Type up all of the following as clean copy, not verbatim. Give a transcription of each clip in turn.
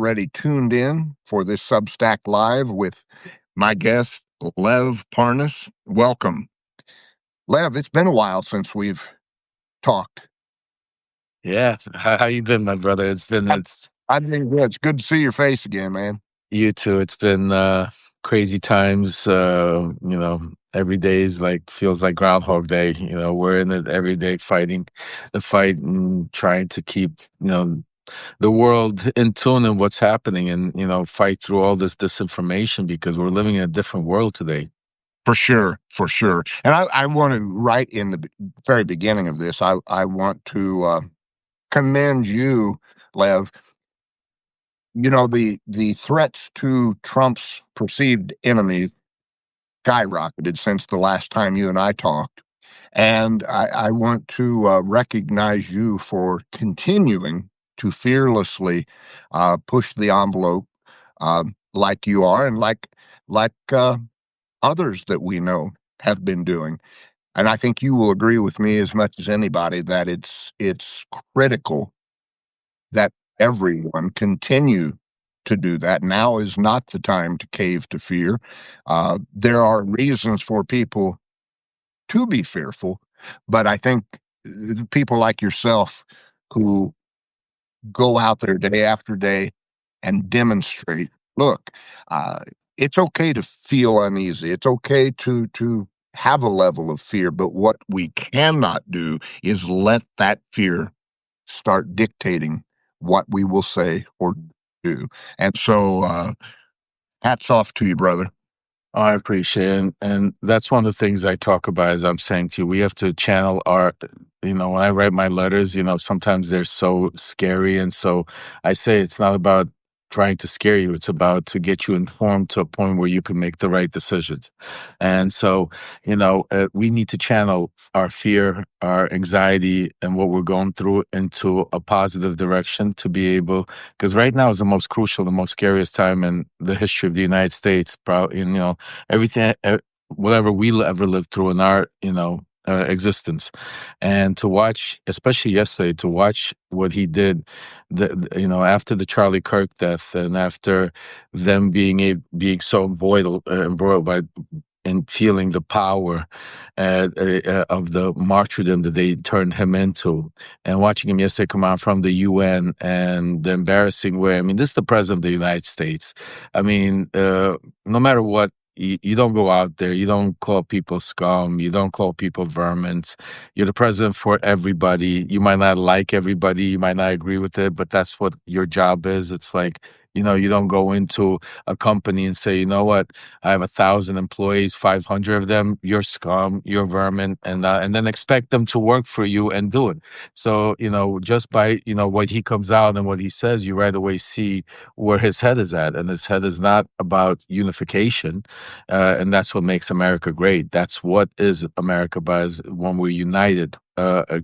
already tuned in for this Substack Live with my guest, Lev Parnas. Welcome. Lev, it's been a while since we've talked. Yeah, how you been, my brother? I've, I've been good. It's good to see your face again, man. You too. It's been crazy times. Every day is like feels like Groundhog Day. We're in it every day, fighting the fight and trying to keep the world in tune and what's happening, and fight through all this disinformation because we're living in a different world today. For sure, for sure. And I want to, right in the very beginning of this, I want to commend you, Lev. The threats to Trump's perceived enemies skyrocketed since the last time you and I talked. And I want to recognize you for continuing to fearlessly push the envelope like you are, and like others that we know have been doing. And I think you will agree with me as much as anybody that it's critical that everyone continue to do that. Now is not the time to cave to fear. There are reasons for people to be fearful, but I think people like yourself who go out there day after day and demonstrate, look, uh, it's okay to feel uneasy. It's okay to have a level of fear, but what we cannot do is let that fear start dictating what we will say or do. And so, hats off to you, brother. Oh, I appreciate it. And that's one of the things I talk about, as I'm saying to you. We have to channel our, when I write my letters, sometimes they're so scary. And so I say it's not about trying to scare you. It's about to get you informed to a point where you can make the right decisions. And so, we need to channel our fear, our anxiety, and what we're going through into a positive direction to be able, because right now is the most crucial, the most scariest time in the history of the United States. Probably, everything, whatever we ever lived through in our, existence. And to watch, especially yesterday, to watch what he did, after the Charlie Kirk death and after them being so embroiled by and feeling the power of the martyrdom that they turned him into, and watching him yesterday come out from the UN and the embarrassing way. I mean, this is the president of the United States. I mean, no matter what, you don't go out there, you don't call people scum, you don't call people vermins. You're the president for everybody. You might not like everybody, you might not agree with it, but that's what your job is. It's like, you don't go into a company and say, you know what, I have 1,000 employees, 500 of them, you're scum, you're vermin, and then expect them to work for you and do it. So, just by, what he comes out and what he says, you right away see where his head is at. And his head is not about unification. And that's what makes America great. That's what is America, when we're united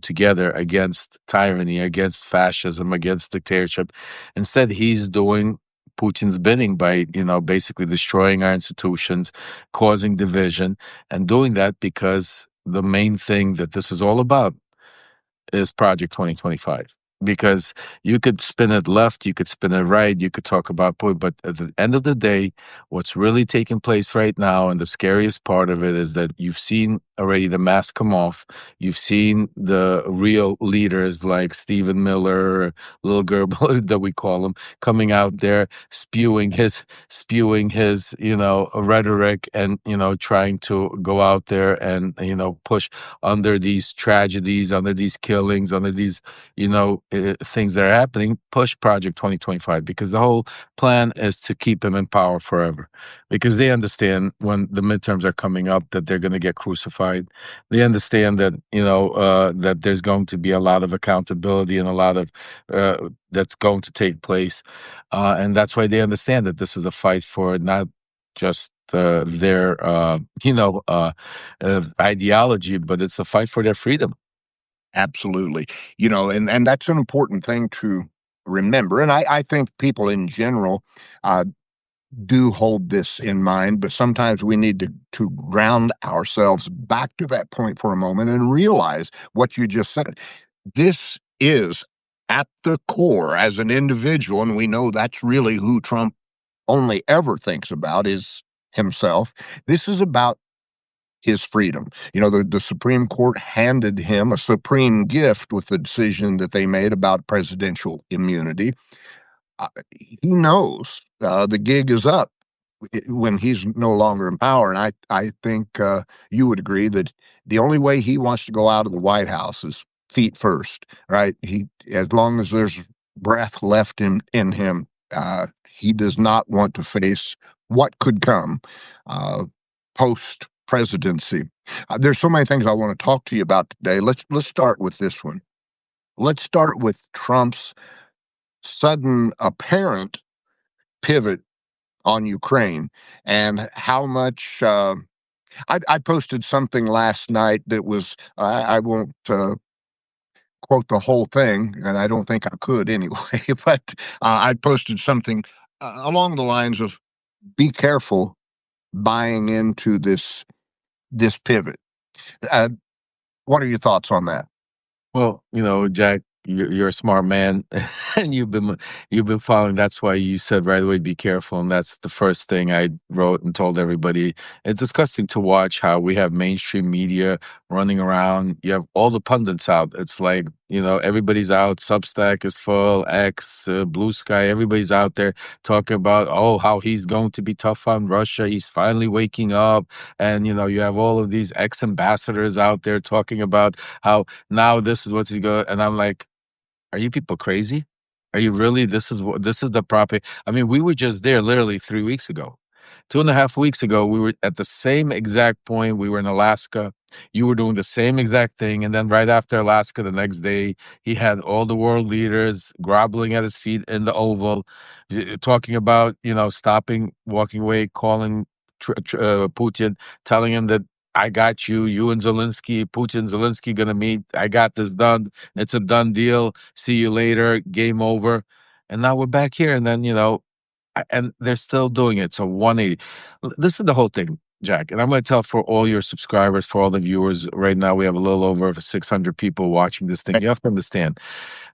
together against tyranny, against fascism, against dictatorship. Instead, he's doing Putin's bidding by, basically destroying our institutions, causing division, and doing that because the main thing that this is all about is Project 2025. Because you could spin it left, you could spin it right, you could talk about, but at the end of the day, what's really taking place right now, and the scariest part of it, is that you've seen already the mask come off. You've seen the real leaders like Stephen Miller, little Gerbil that we call him, coming out there spewing his, rhetoric, and trying to go out there and push under these tragedies, under these killings, under these things that are happening, push Project 2025, because the whole plan is to keep him in power forever, because they understand when the midterms are coming up that they're going to get crucified. They understand that that there's going to be a lot of accountability and a lot of that's going to take place, and that's why they understand that this is a fight for not just their ideology, but it's a fight for their freedom. Absolutely. And that's an important thing to remember. And I think people in general uh, do hold this in mind, but sometimes we need to ground ourselves back to that point for a moment and realize what you just said. This is at the core as an individual, and we know that's really who Trump only ever thinks about is himself. This is about his freedom. The Supreme Court handed him a supreme gift with the decision that they made about presidential immunity. He knows the gig is up when he's no longer in power. And I think you would agree that the only way he wants to go out of the White House is feet first, right? As long as there's breath left in him, he does not want to face what could come post presidency. There's so many things I want to talk to you about today. Let's start with this one. Let's start with Trump's sudden apparent pivot on Ukraine and how much. I posted something last night that was, I won't quote the whole thing, and I don't think I could anyway, but I posted something along the lines of be careful buying into this pivot. Uh, what are your thoughts on that? Well, Jack, you're a smart man, and you've been following. That's why you said right away, "Be careful," and that's the first thing I wrote and told everybody. It's disgusting to watch how we have mainstream media running around. You have all the pundits out. It's like everybody's out. Substack is full. X, Blue Sky, everybody's out there talking about how he's going to be tough on Russia. He's finally waking up, and you have all of these ex-ambassadors out there talking about how now this is what's going. And I'm like, are you people crazy? Are you really? This is the proper. I mean, we were just there literally 3 weeks ago. 2.5 weeks ago, we were at the same exact point. We were in Alaska. You were doing the same exact thing. And then right after Alaska, the next day, he had all the world leaders groveling at his feet in the Oval, talking about, stopping, walking away, calling Putin, telling him that I got you, you and Zelensky, Putin, Zelensky gonna meet. I got this done. It's a done deal. See you later. Game over. And now we're back here. And then, and they're still doing it. So 180. This is the whole thing, Jack. And I'm going to tell for all your subscribers, for all the viewers, right now we have a little over 600 people watching this thing. You have to understand.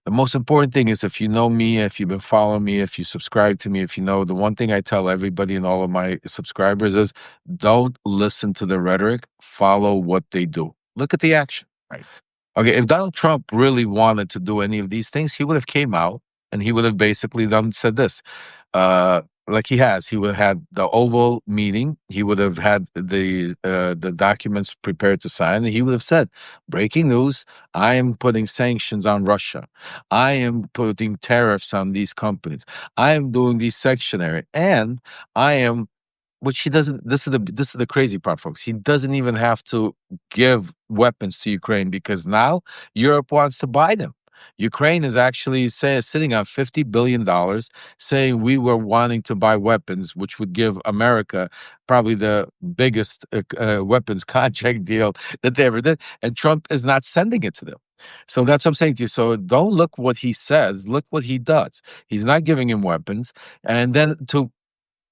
The most important thing is if you know me, if you've been following me, if you subscribe to me, if you know, the one thing I tell everybody and all of my subscribers is don't listen to the rhetoric, follow what they do. Look at the action. Right. Okay, if Donald Trump really wanted to do any of these things, he would have came out and he would have basically said this. Like he has. He would have had the Oval meeting. He would have had the documents prepared to sign. And he would have said, breaking news, I am putting sanctions on Russia. I am putting tariffs on these companies. I am doing these sectionary. And I am, which he doesn't, this is the crazy part, folks. He doesn't even have to give weapons to Ukraine because now Europe wants to buy them. Ukraine is actually sitting on $50 billion, saying we were wanting to buy weapons, which would give America probably the biggest weapons contract deal that they ever did. And Trump is not sending it to them. So that's what I'm saying to you. So don't look what he says, look what he does. He's not giving him weapons. And then to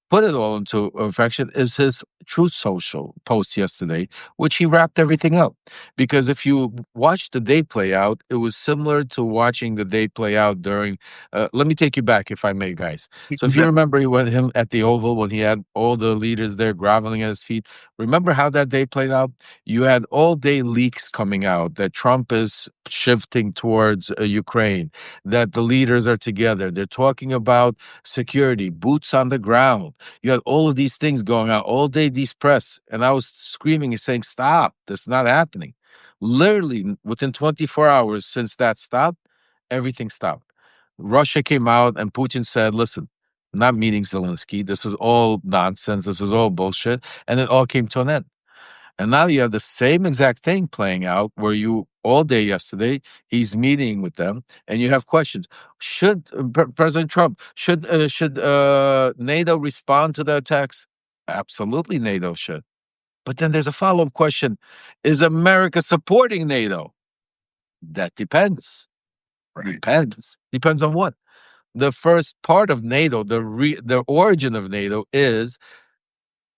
put it all into affection is his Truth Social post yesterday, which he wrapped everything up. Because if you watch the day play out, it was similar to watching the day play out during. Let me take you back, if I may, guys. So if you remember, he went him at the Oval when he had all the leaders there groveling at his feet. Remember how that day played out? You had all day leaks coming out that Trump is shifting towards Ukraine, that the leaders are together. They're talking about security, boots on the ground. You had all of these things going on all day, these press. And I was screaming and saying, stop, this is not happening. Literally, within 24 hours since that stopped, everything stopped. Russia came out and Putin said, listen, not meeting Zelensky. This is all nonsense. This is all bullshit. And it all came to an end. And now you have the same exact thing playing out where you all day yesterday, he's meeting with them and you have questions. Should President Trump, should NATO respond to the attacks? Absolutely, NATO should. But then there's a follow-up question. Is America supporting NATO? That depends. Right. Depends on what? The first part of NATO, the origin of NATO is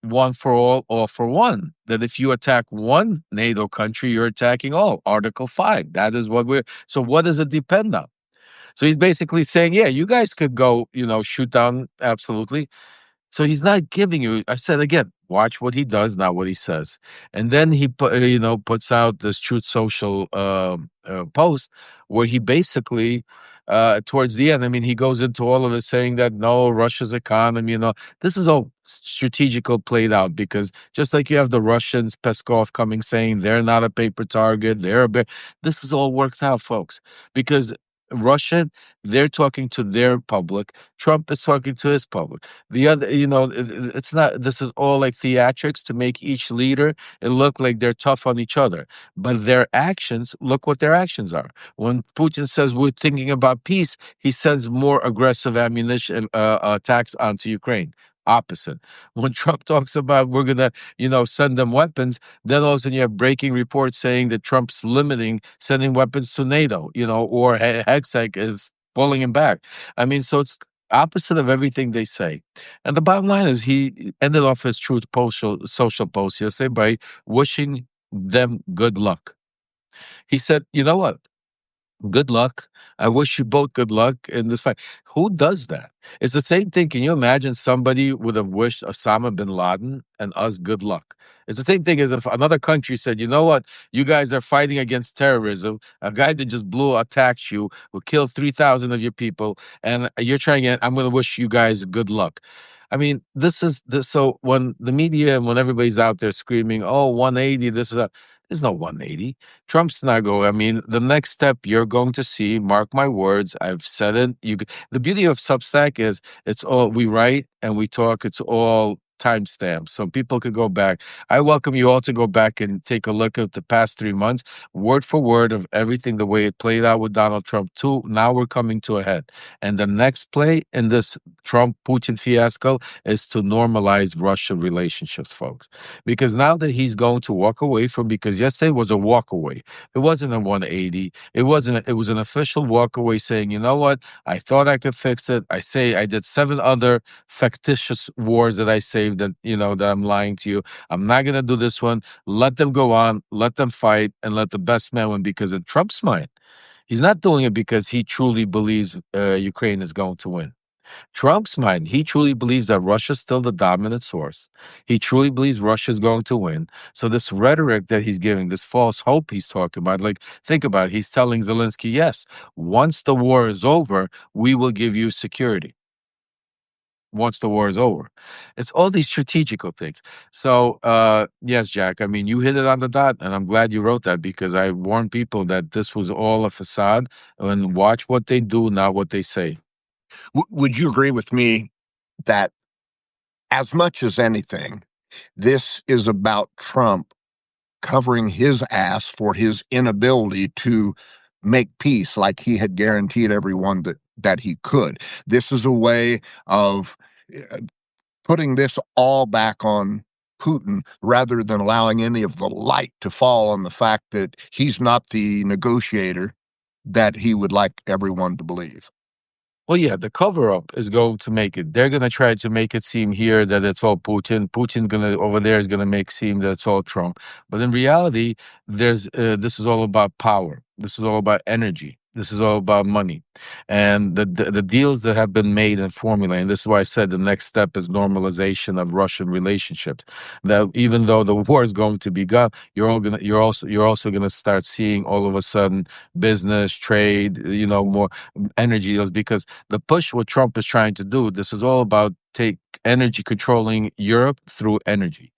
one for all for one. That if you attack one NATO country, you're attacking all. Article 5. That is what so what does it depend on? So he's basically saying, yeah, you guys could go, shoot down, absolutely. So he's not giving you. I said again, watch what he does, not what he says. And then he puts out this Truth Social post where he basically, towards the end, I mean, he goes into all of this saying that no, Russia's economy, this is all strategical played out, because just like you have the Russians, Peskov coming saying they're not a paper target, this is all worked out, folks, because Russia, they're talking to their public. Trump is talking to his public. The other, it's not, this is all like theatrics to make each leader it look like they're tough on each other. But their actions, look what their actions are. When Putin says we're thinking about peace, he sends more aggressive ammunition attacks onto Ukraine. Opposite. When Trump talks about we're gonna, send them weapons, then all of a sudden you have breaking reports saying that Trump's limiting sending weapons to NATO, or Hexec is pulling him back. I mean, so it's opposite of everything they say. And the bottom line is he ended off his Truth social post yesterday by wishing them good luck. He said, you know what? Good luck. I wish you both good luck in this fight. Who does that? It's the same thing. Can you imagine somebody would have wished Osama bin Laden and us good luck? It's the same thing as if another country said, you know what? You guys are fighting against terrorism. A guy that just attacked you, who killed 3,000 of your people, and you're trying it. I'm going to wish you guys good luck. I mean, this is this. So when the media and when everybody's out there screaming, "Oh, 180," there's no 180. Trump's not going. I mean, the next step you're going to see, mark my words, I've said it. The beauty of Substack is it's all we write and we talk. It's all timestamps, so people could go back. I welcome you all to go back and take a look at the past 3 months, word for word of everything, the way it played out with Donald Trump too. Now we're coming to a head. And the next play in this Trump-Putin fiasco is to normalize Russia relationships, folks. Because now that he's going to walk away from, because yesterday was a walk away. It wasn't a 180. It wasn't, it was an official walk away saying, you know what? I thought I could fix it. I did 7 other factitious wars that I saved that, that I'm lying to you. I'm not going to do this one. Let them go on, let them fight, and let the best man win. Because in Trump's mind, he's not doing it because he truly believes Ukraine is going to win. Trump's mind, he truly believes that Russia's still the dominant source. He truly believes Russia's going to win. So this rhetoric that he's giving, this false hope he's talking about, like, think about it. He's telling Zelensky, yes, once the war is over, we will give you security. Once the war is over. It's all these strategical things. So, yes, Jack, I mean, you hit it on the dot, and I'm glad you wrote that, because I warned people that this was all a facade, and watch what they do, not what they say. Would you agree with me that, as much as anything, this is about Trump covering his ass for his inability to make peace like he had guaranteed everyone that he could? This is a way of putting this all back on Putin rather than allowing any of the light to fall on the fact that he's not the negotiator that he would like everyone to believe. Well, yeah, the cover up is going to make it. They're going to try to make it seem here that it's all Putin. Putin over there is going to make seem that it's all Trump. But in reality, this is all about power. This is all about energy. This is all about money, and the deals that have been made and formulated. And this is why I said the next step is normalization of Russian relationships. That even though the war is going to be gone, you're also gonna start seeing all of a sudden business, trade, more energy deals, because the push what Trump is trying to do, this is all about take energy controlling Europe through energy.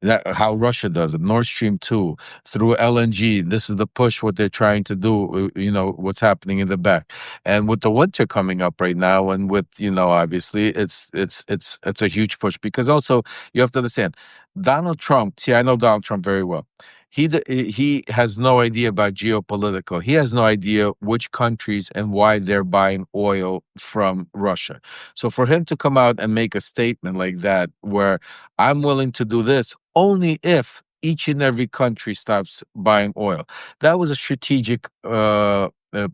That how Russia does it. Nord Stream 2 through LNG. This is the push what they're trying to do, what's happening in the back. And with the winter coming up right now, and with, obviously it's a huge push, because also you have to understand Donald Trump. See, I know Donald Trump very well. He has no idea about geopolitical. He has no idea which countries and why they're buying oil from Russia. So for him to come out and make a statement like that, where I'm willing to do this only if each and every country stops buying oil, that was a strategic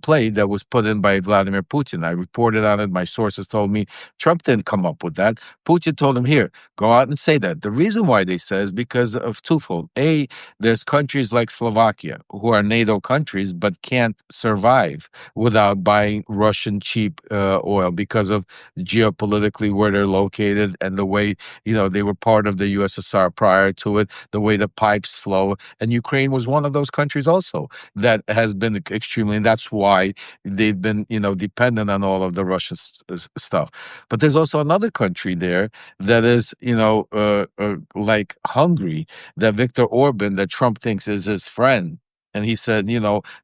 play that was put in by Vladimir Putin. I reported on it. My sources told me Trump didn't come up with that. Putin told him, here, go out and say that. The reason why they say is because of twofold. A, there's countries like Slovakia who are NATO countries but can't survive without buying Russian cheap oil because of geopolitically where they're located and the way, they were part of the USSR prior to it, the way the pipes flow. And Ukraine was one of those countries also that has been extremely, and that's why they've been, dependent on all of the Russian stuff. But there's also another country there that is, like Hungary, that Viktor Orban, that Trump thinks is his friend. And he said,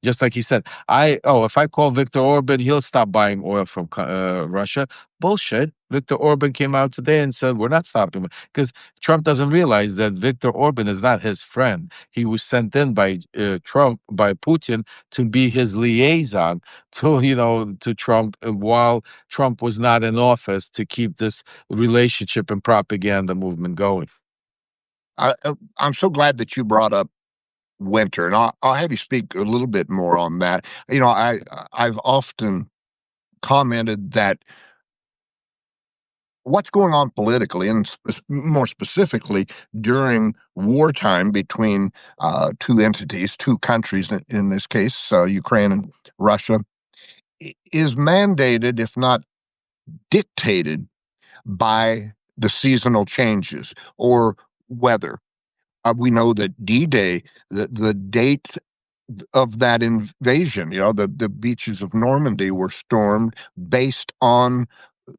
just like he said, if I call Viktor Orban, he'll stop buying oil from Russia. Bullshit. Viktor Orban came out today and said, we're not stopping, because Trump doesn't realize that Viktor Orban is not his friend. He was sent in by Putin, to be his liaison to, to Trump, while Trump was not in office, to keep this relationship and propaganda movement going. I'm so glad that you brought up winter, and I'll have you speak a little bit more on that. I've often commented that what's going on politically, and more specifically during wartime between two entities, two countries, in this case, Ukraine and Russia, is mandated, if not dictated, by the seasonal changes or weather. We know that D-Day, the date of that invasion, the beaches of Normandy were stormed based on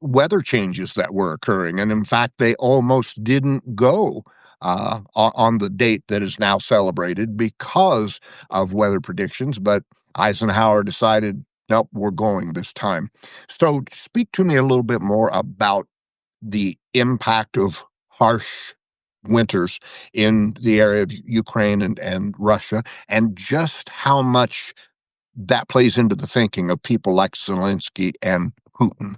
weather changes that were occurring. And in fact, they almost didn't go on the date that is now celebrated because of weather predictions. But Eisenhower decided, nope, we're going this time. So speak to me a little bit more about the impact of harsh winters in the area of Ukraine and Russia, and just how much that plays into the thinking of people like Zelensky and Putin.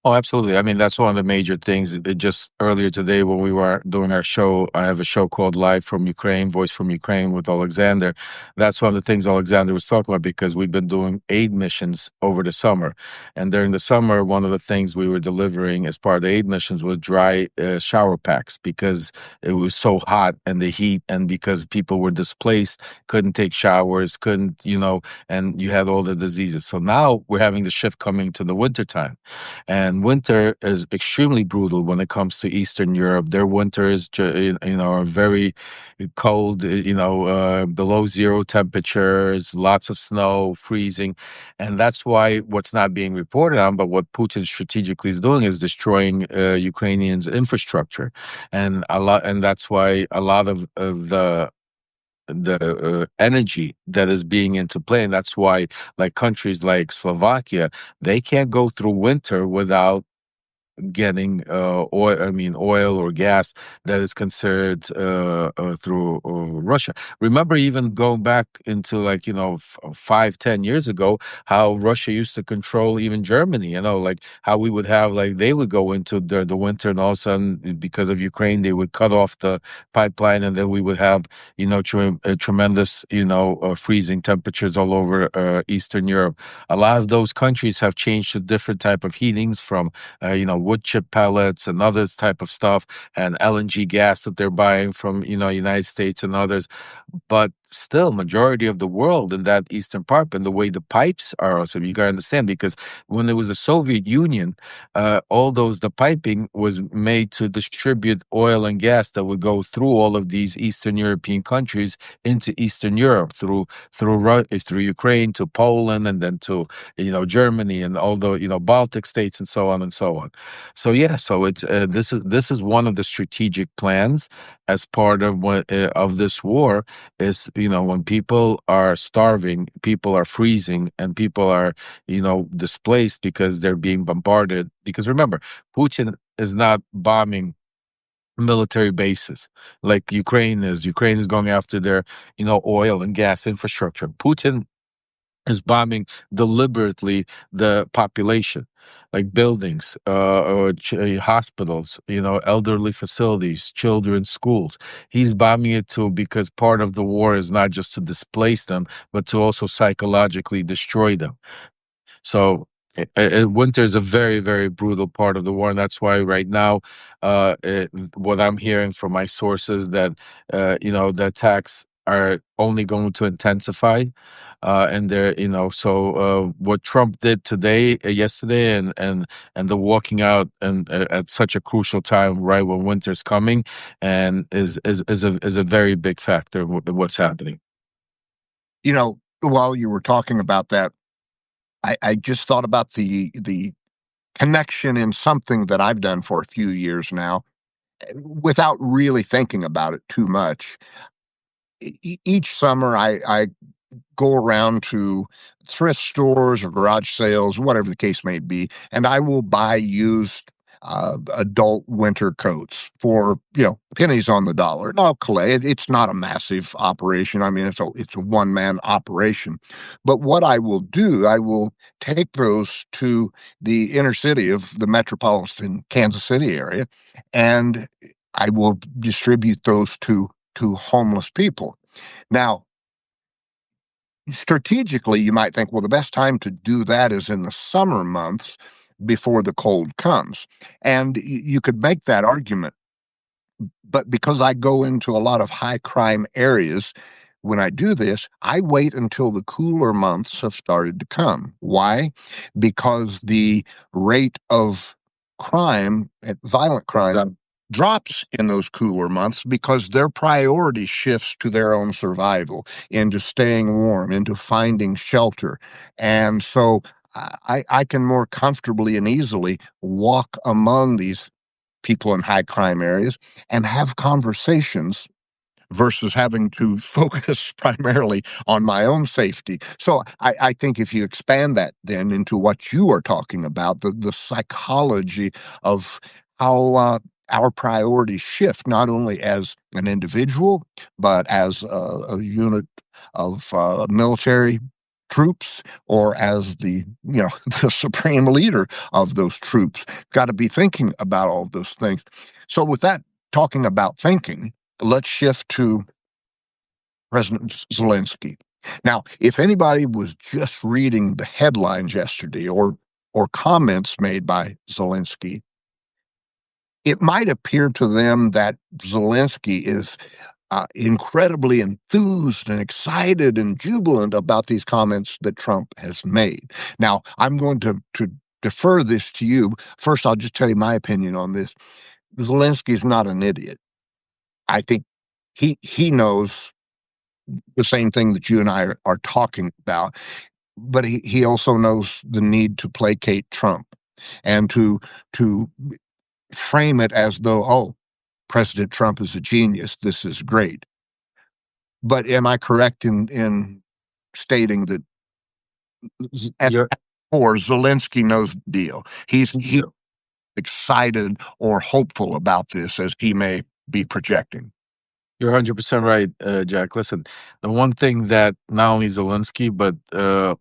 Oh, absolutely. I mean, that's one of the major things. Just earlier today, when we were doing our show, I have a show called Live from Ukraine, Voice from Ukraine with Alexander. That's one of the things Alexander was talking about, because we've been doing aid missions over the summer. And during the summer, one of the things we were delivering as part of the aid missions was dry shower packs, because it was so hot and the heat, and because people were displaced, couldn't take showers, couldn't, and you had all the diseases. So now we're having the shift coming to the wintertime. And winter is extremely brutal when it comes to Eastern Europe. Their winters, are very cold, below zero temperatures, lots of snow, freezing. And that's why what's not being reported on, but what Putin strategically is doing, is destroying Ukrainians' infrastructure. And that's why a lot of the energy that is being into play. And that's why, like, countries like Slovakia, they can't go through winter without getting oil or gas that is considered through Russia. Remember, even going back into 5-10 years ago, how Russia used to control even Germany, like how we would have, like, they would go into the winter, and all of a sudden, because of Ukraine, they would cut off the pipeline, and then we would have tremendous freezing temperatures all over Eastern Europe. A lot of those countries have changed to different type of heatings, from wood chip pellets and other type of stuff, and LNG gas that they're buying from United States and others. But still, majority of the world in that eastern part, and the way the pipes are also, you got to understand, because when there was the Soviet Union, the piping was made to distribute oil and gas that would go through all of these Eastern European countries into Eastern Europe, through Ukraine to Poland, and then to Germany, and all the Baltic states, and so on and so on. So yeah, so it's this is one of the strategic plans as part of of this war, is when people are starving, people are freezing, and people are displaced because they're being bombarded. Because remember, Putin is not bombing military bases like Ukraine is. Ukraine is going after their oil and gas infrastructure. Putin is bombing deliberately the population. like buildings, or hospitals, elderly facilities, children's schools. He's bombing it too because part of the war is not just to displace them, but to also psychologically destroy them. So winter is a very, very brutal part of the war, and that's why right now, what I'm hearing from my sources that the attacks are only going to intensify, and they're what Trump did today, yesterday, and the walking out and at such a crucial time, right when winter's coming, and is a very big factor in what's happening. While you were talking about that, I just thought about the connection in something that I've done for a few years now, without really thinking about it too much. Each summer, I go around to thrift stores or garage sales, whatever the case may be, and I will buy used adult winter coats for pennies on the dollar. And I'll collect. It's not a massive operation. I mean, it's a one man operation. But what I will do, I will take those to the inner city of the metropolitan Kansas City area, and I will distribute those to homeless people. Now, strategically, you might think, well, the best time to do that is in the summer months before the cold comes. And you could make that argument. But because I go into a lot of high crime areas, when I do this, I wait until the cooler months have started to come. Why? Because the rate of crime, violent crime, drops in those cooler months because their priority shifts to their own survival, into staying warm, into finding shelter. And so I can more comfortably and easily walk among these people in high crime areas and have conversations versus having to focus primarily on my own safety. So I think if you expand that then into what you are talking about, the psychology of how our priorities shift, not only as an individual, but as a unit of military troops, or as the the supreme leader of those troops, got to be thinking about all of those things. So with that, talking about thinking, let's shift to President Zelensky. Now, if anybody was just reading the headlines yesterday, or comments made by Zelensky, it might appear to them that Zelensky is incredibly enthused and excited and jubilant about these comments that Trump has made. Now, I'm going to defer this to you. First, I'll just tell you my opinion on this. Zelensky is not an idiot. I think he knows the same thing that you and I are talking about, but he also knows the need to placate Trump and to frame it as though, oh, President Trump is a genius. This is great. But am I correct in stating that at You're core, Zelensky knows the deal? He's excited or hopeful about this as he may be projecting. You're 100% right, Jack. Listen, the one thing that not only Zelensky, but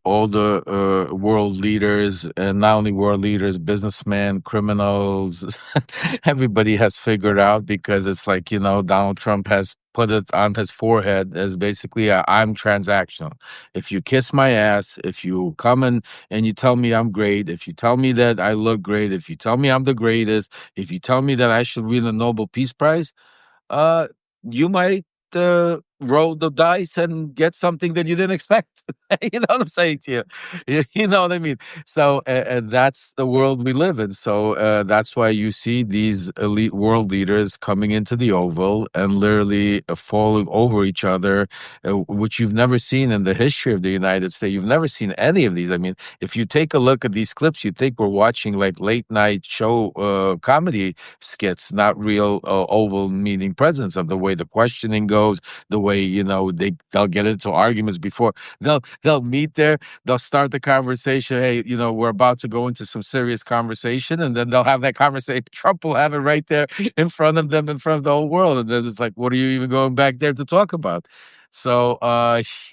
all the world leaders, and not only world leaders, businessmen, criminals, everybody has figured out, because it's like, Donald Trump has put it on his forehead as basically, I'm transactional. If you kiss my ass, if you come and you tell me I'm great, if you tell me that I look great, if you tell me I'm the greatest, if you tell me that I should win the Nobel Peace Prize, uh, you might roll the dice and get something that you didn't expect. You know what I'm saying to you? You know what I mean? So that's the world we live in. So that's why you see these elite world leaders coming into the Oval and literally falling over each other, which you've never seen in the history of the United States. You've never seen any of these. I mean, if you take a look at these clips, you think we're watching like late night show comedy skits, not real Oval meeting presence, of the way the questioning goes, the way they'll get into arguments before they'll meet there, they'll start the conversation. Hey, we're about to go into some serious conversation, and then they'll have that conversation. Trump will have it right there in front of them, in front of the whole world, and then it's like, what are you even going back there to talk about? So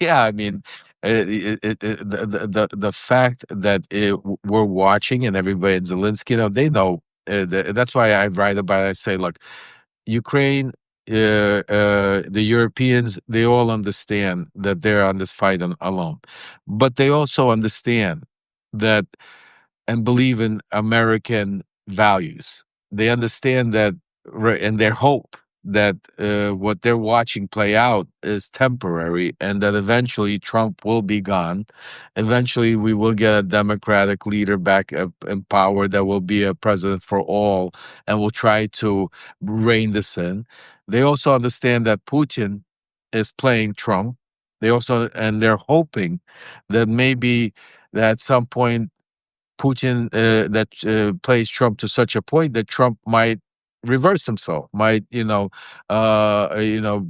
yeah, I mean, The fact that we're watching and everybody in Zelensky, they know. That's why I write about it. I say, look, Ukraine, the Europeans, they all understand that they're on this fight alone, but they also understand that and believe in American values. They understand that, and their hope that what they're watching play out is temporary, and that eventually Trump will be gone. Eventually, we will get a Democratic leader back in power that will be a president for all, and will try to rein this in. They also understand that Putin is playing Trump. They also, and they're hoping that maybe that at some point Putin that plays Trump to such a point that Trump might reverse himself, might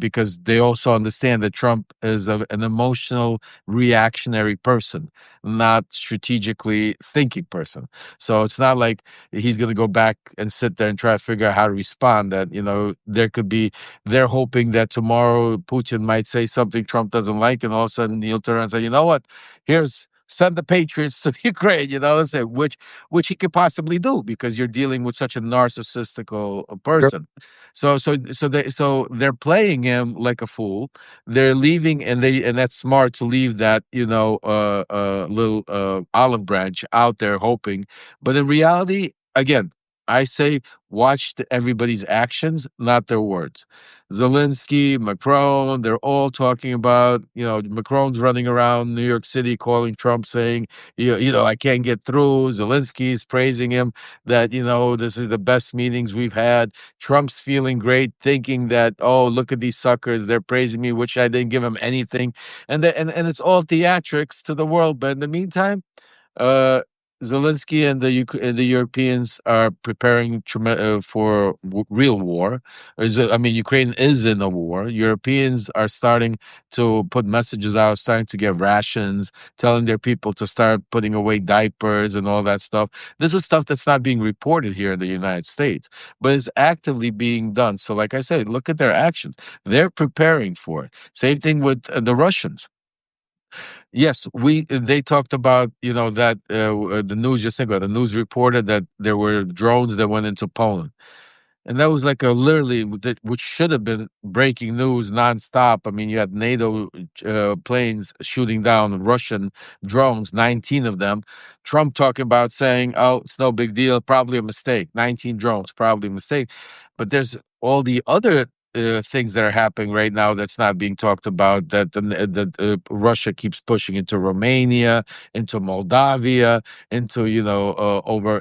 because they also understand that Trump is an emotional, reactionary person, not strategically thinking person. So it's not like he's going to go back and sit there and try to figure out how to respond. That there could be they're hoping that tomorrow Putin might say something Trump doesn't like, and all of a sudden he'll turn around and say, you know what, here's send the Patriots to Ukraine, let's say, which he could possibly do because you're dealing with such a narcissistical person. So they're playing him like a fool. They're leaving, and that's smart to leave that little olive branch out there hoping. But in reality, again, I say watch everybody's actions, not their words. Zelensky, Macron, they're all talking about, Macron's running around New York City calling Trump saying, I can't get through. Zelensky's praising him that, this is the best meetings we've had. Trump's feeling great, thinking that, oh, look at these suckers. They're praising me, which I didn't give them anything. And it's all theatrics to the world. But in the meantime, uh, Zelensky and the Europeans are preparing for real war. Ukraine is in a war. Europeans are starting to put messages out, starting to get rations, telling their people to start putting away diapers and all that stuff. This is stuff that's not being reported here in the United States, but is actively being done. So, like I said, look at their actions. They're preparing for it. Same thing with the Russians. Yes, they talked about that the news just ago. The news reported that there were drones that went into Poland, and that was like a literally which should have been breaking news nonstop. I mean, you had NATO planes shooting down Russian drones, 19 of them. Trump talking about saying, "Oh, it's no big deal, probably a mistake. 19 drones, probably a mistake." But there's all the other things that are happening right now that's not being talked about. That Russia keeps pushing into Romania, into Moldavia, into over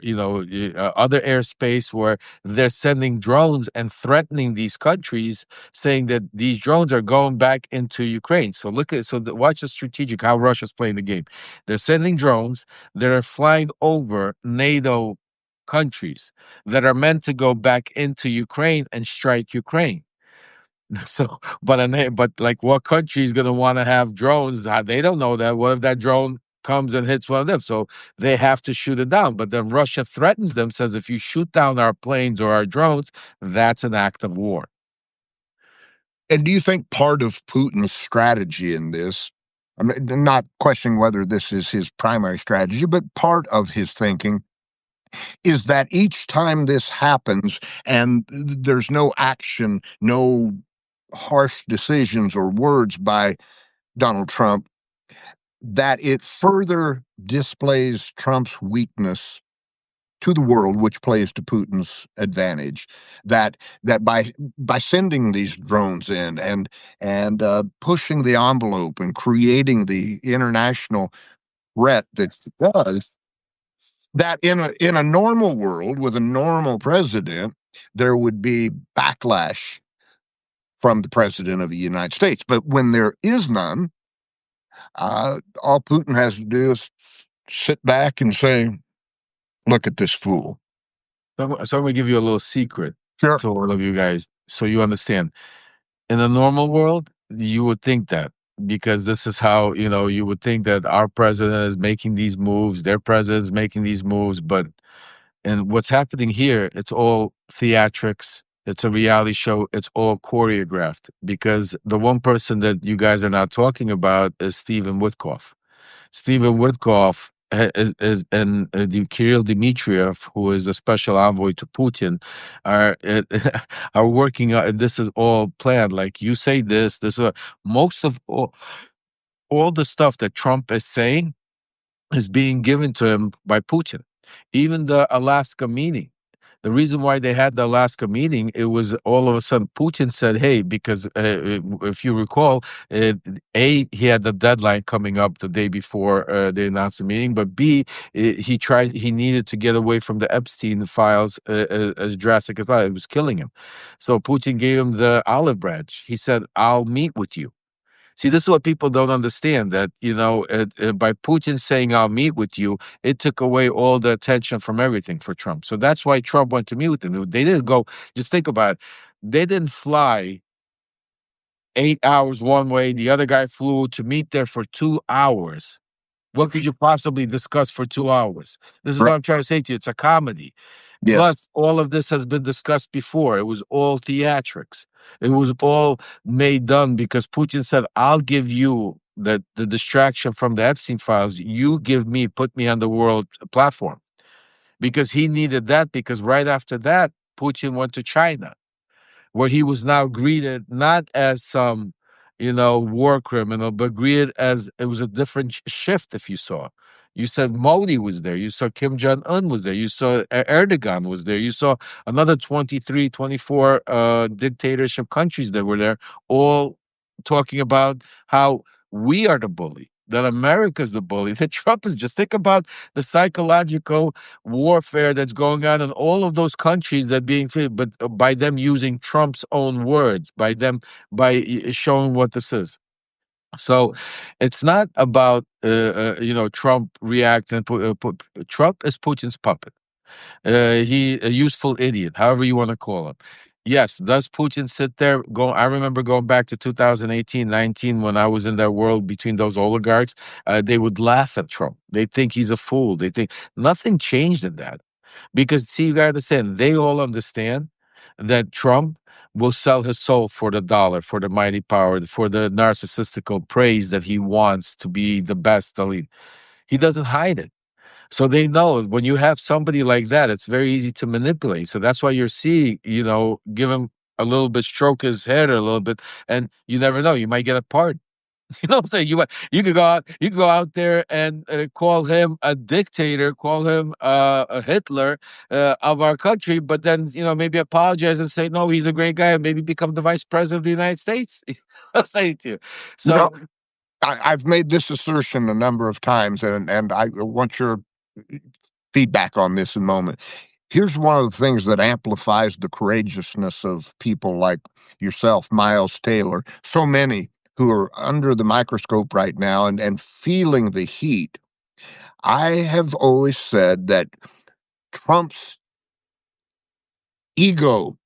other airspace where they're sending drones and threatening these countries, saying that these drones are going back into Ukraine. So watch the strategic how Russia's playing the game. They're sending drones that are flying over NATO countries that are meant to go back into Ukraine and strike Ukraine. So, but like, what country is going to want to have drones? They don't know that. What if that drone comes and hits one of them? So they have to shoot it down. But then Russia threatens them, says if you shoot down our planes or our drones, that's an act of war. And do you think part of Putin's strategy in this, I mean, not questioning whether this is his primary strategy, but part of his thinking is that each time this happens and there's no action, no harsh decisions or words by Donald Trump, that it further displays Trump's weakness to the world, which plays to Putin's advantage. That by sending these drones in and pushing the envelope and creating the international threat that it does, that in a normal world with a normal president, there would be backlash from the president of the United States. But when there is none, all Putin has to do is sit back and say, "Look at this fool." So I'm going to give you a little secret Sure. to all of you guys so you understand. In a normal world, you would think that because this is how, you would think that our president is making these moves, their president is making these moves. But and what's happening here, it's all theatrics. It's a reality show. It's all choreographed because the one person that you guys are not talking about is Stephen Witkoff. Stephen Witkoff and Kirill Dmitriev, who is the special envoy to Putin, are are working. This is all planned. Like you say, this is most of all the stuff that Trump is saying is being given to him by Putin. Even the Alaska meeting. The reason why they had the Alaska meeting, it was all of a sudden Putin said, "Hey," because if you recall, he had the deadline coming up the day before they announced the meeting, but B, he needed to get away from the Epstein files as drastic as possible. It was killing him, so Putin gave him the olive branch. He said, "I'll meet with you." See, this is what people don't understand, that, by Putin saying, "I'll meet with you," it took away all the attention from everything for Trump. So that's why Trump went to meet with him. They didn't go, just think about it. They didn't fly 8 hours one way. The other guy flew to meet there for 2 hours. What could you possibly discuss for 2 hours? This is what Right. I'm trying to say to you. It's a comedy. Yes. Plus, all of this has been discussed before. It was all theatrics. It was all done because Putin said, "I'll give you the distraction from the Epstein files. You give me, put me on the world platform." Because he needed that, because right after that, Putin went to China, where he was now greeted not as some, war criminal, but greeted as it was a different shift. If you saw, you said Modi was there, you saw Kim Jong-un was there, you saw Erdogan was there, you saw another 23, 24 dictatorship countries that were there, all talking about how we are the bully, that America's the bully, that Trump is just, think about the psychological warfare that's going on in all of those countries that being but by them using Trump's own words, by showing what this is. So it's not about Trump reacting. Trump is Putin's puppet. He a useful idiot, however you want to call him. Yes, does Putin sit there? I remember going back to 2018, 19, when I was in that world between those oligarchs. They would laugh at Trump. They think he's a fool. They think nothing changed in that. Because, see, you gotta understand, they all understand that Trump will sell his soul for the dollar, for the mighty power, for the narcissistical praise that he wants to be the best elite. He doesn't hide it. So they know when you have somebody like that, it's very easy to manipulate. So that's why you're seeing, give him a little bit, stroke his head a little bit, and you never know, you might get a pardon. You know what I'm saying? You could go out there and call him a dictator, call him a Hitler of our country, but then maybe apologize and say no, he's a great guy, and maybe become the vice president of the United States. I'll say it to you. You know, So I've made this assertion a number of times, and I want your feedback on this in a moment. Here's one of the things that amplifies the courageousness of people like yourself, Miles Taylor, so many who are under the microscope right now and feeling the heat. I have always said that Trump's ego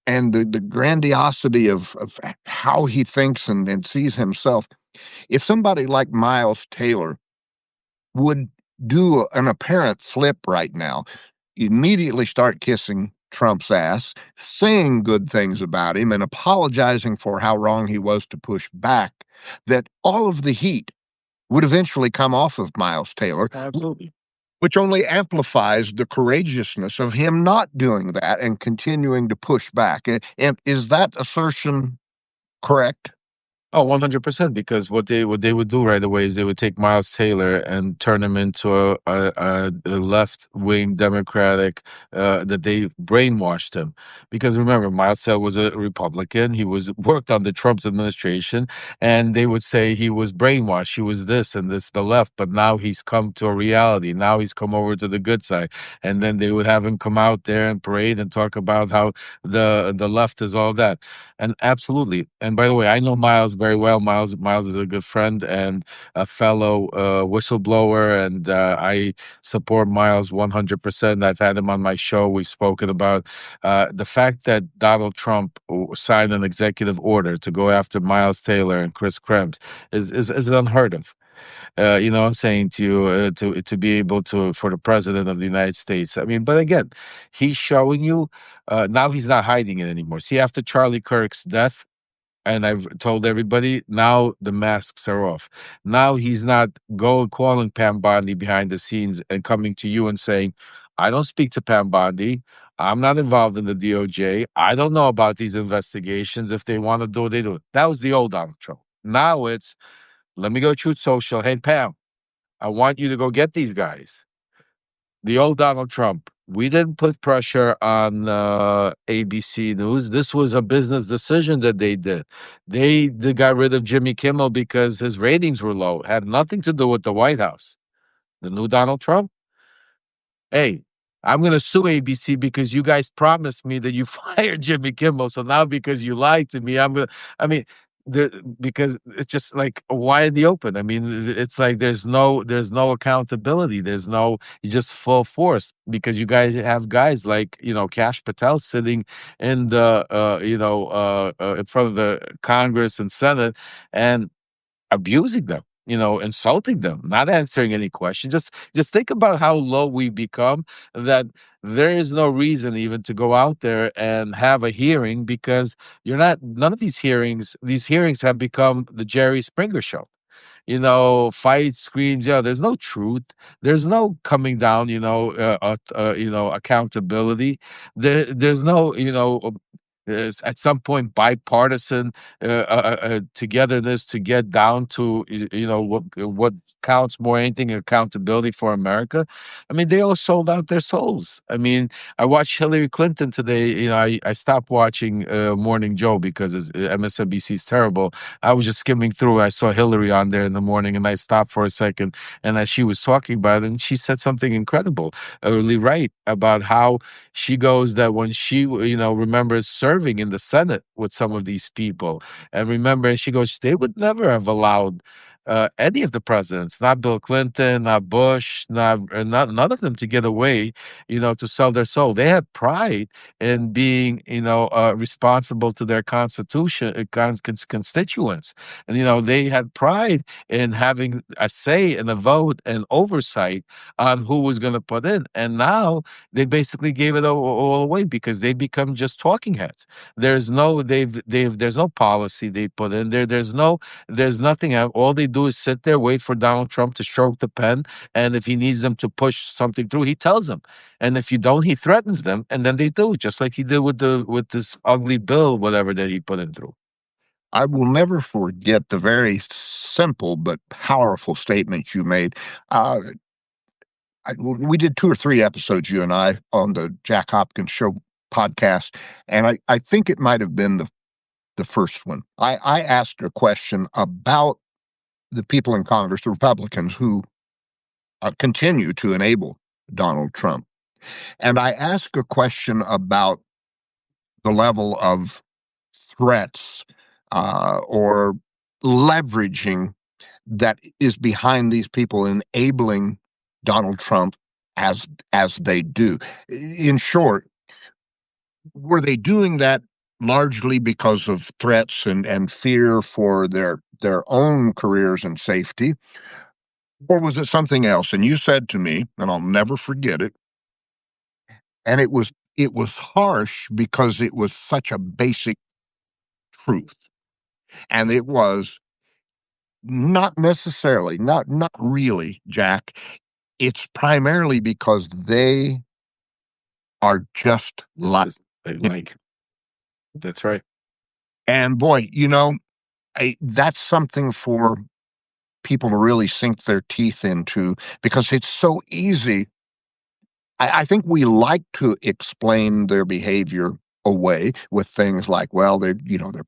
and the grandiosity of how he thinks and sees himself, if somebody like Miles Taylor would do an apparent flip right now, immediately start kissing Trump's ass, saying good things about him, and apologizing for how wrong he was to push back, that all of the heat would eventually come off of Miles Taylor, absolutely. which only amplifies the courageousness of him not doing that and continuing to push back. And is that assertion correct? Oh, 100%. Because what they would do right away is they would take Miles Taylor and turn him into a left wing Democratic, that they brainwashed him. Because remember, Miles Taylor was a Republican. He was worked under Trump's administration, and they would say he was brainwashed. He was this and this, the left. But now he's come to a reality. Now he's come over to the good side, and then they would have him come out there and parade and talk about how the left is all that. And absolutely. And by the way, I know Miles very well. Miles is a good friend and a fellow whistleblower, and I support Miles 100%. I've had him on my show. We've spoken about the fact that Donald Trump signed an executive order to go after Miles Taylor and Chris Krebs is unheard of. You know, I'm saying to you, to be able to, for the president of the United States. I mean, but again, he's showing you now he's not hiding it anymore. See, after Charlie Kirk's death, and I've told everybody now the masks are off. Now he's not calling Pam Bondi behind the scenes and coming to you and saying, "I don't speak to Pam Bondi. I'm not involved in the DOJ. I don't know about these investigations. If they want to do it, they do it." That was the old Donald Trump. Now it's, let me go Truth Social. Hey Pam, I want you to go get these guys. The old Donald Trump. We didn't put pressure on ABC News. This was a business decision that they did. They got rid of Jimmy Kimmel because his ratings were low. It had nothing to do with the White House. The new Donald Trump, hey, I'm going to sue ABC because you guys promised me that you fired Jimmy Kimmel. So now because you lied to me, I'm going to, I mean, there, because it's just like wide in the open. I mean, it's like there's no accountability. You just full force because you guys have guys like, Kash Patel sitting in the, in front of the Congress and Senate and abusing them, insulting them, not answering any question. Just think about how low we become, that there is no reason even to go out there and have a hearing because none of these hearings have become the Jerry Springer show. Fights, screams. Yeah, there's no truth. There's no coming down. Accountability. There's no, at some point bipartisan togetherness to get down to what counts more than anything, accountability for America. I mean, they all sold out their souls. I mean, I watched Hillary Clinton today. I stopped watching Morning Joe because MSNBC is terrible. I was just skimming through. I saw Hillary on there in the morning, and I stopped for a second. And as she was talking about it, and she said something incredible, really right, about how she goes that when she, remembers serving in the Senate with some of these people, and remember, she goes, they would never have allowed any of the presidents, not Bill Clinton, not Bush, not none of them to get away, to sell their soul. They had pride in being, responsible to their constitution, constituents, and they had pride in having a say and a vote and oversight on who was going to put in. And now they basically gave it all away because they become just talking heads. There's no policy they put in there. There's nothing. All they do is sit there, wait for Donald Trump to stroke the pen, and if he needs them to push something through, he tells them. And if you don't, he threatens them, and then they do, just like he did with this ugly bill, whatever that he put in through. I will never forget the very simple but powerful statement you made. We did 2 or 3 episodes, you and I, on the Jack Hopkins Show podcast, and I think it might have been the first one. I asked a question about the people in Congress, the Republicans, who continue to enable Donald Trump. And I asked a question about the level of threats or leveraging that is behind these people enabling Donald Trump as they do. In short, were they doing that largely because of threats and fear for their own careers and safety, or was it something else? And you said to me, and I'll never forget it, and it was harsh because it was such a basic truth, and it was not necessarily, not really, Jack. It's primarily because they are just like. Like, that's right. And boy, that's something for people to really sink their teeth into because it's so easy. I think we like to explain their behavior away with things like, well, they're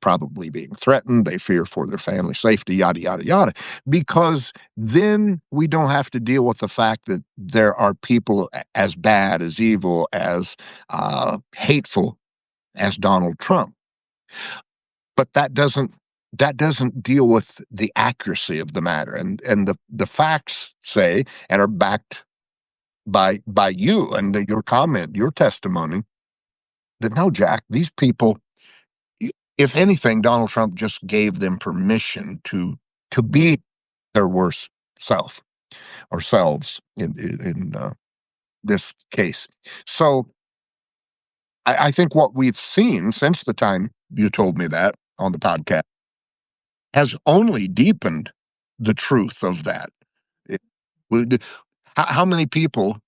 probably being threatened, they fear for their family safety, yada yada yada, because then we don't have to deal with the fact that there are people as bad, as evil, as hateful as Donald Trump. But that doesn't deal with the accuracy of the matter, and the facts say, and are backed by you and your comment, your testimony, that no, Jack, these people, if anything, Donald Trump just gave them permission to be their worst self or selves in this case. So I think what we've seen since the time you told me that on the podcast has only deepened the truth of that. It, how many people,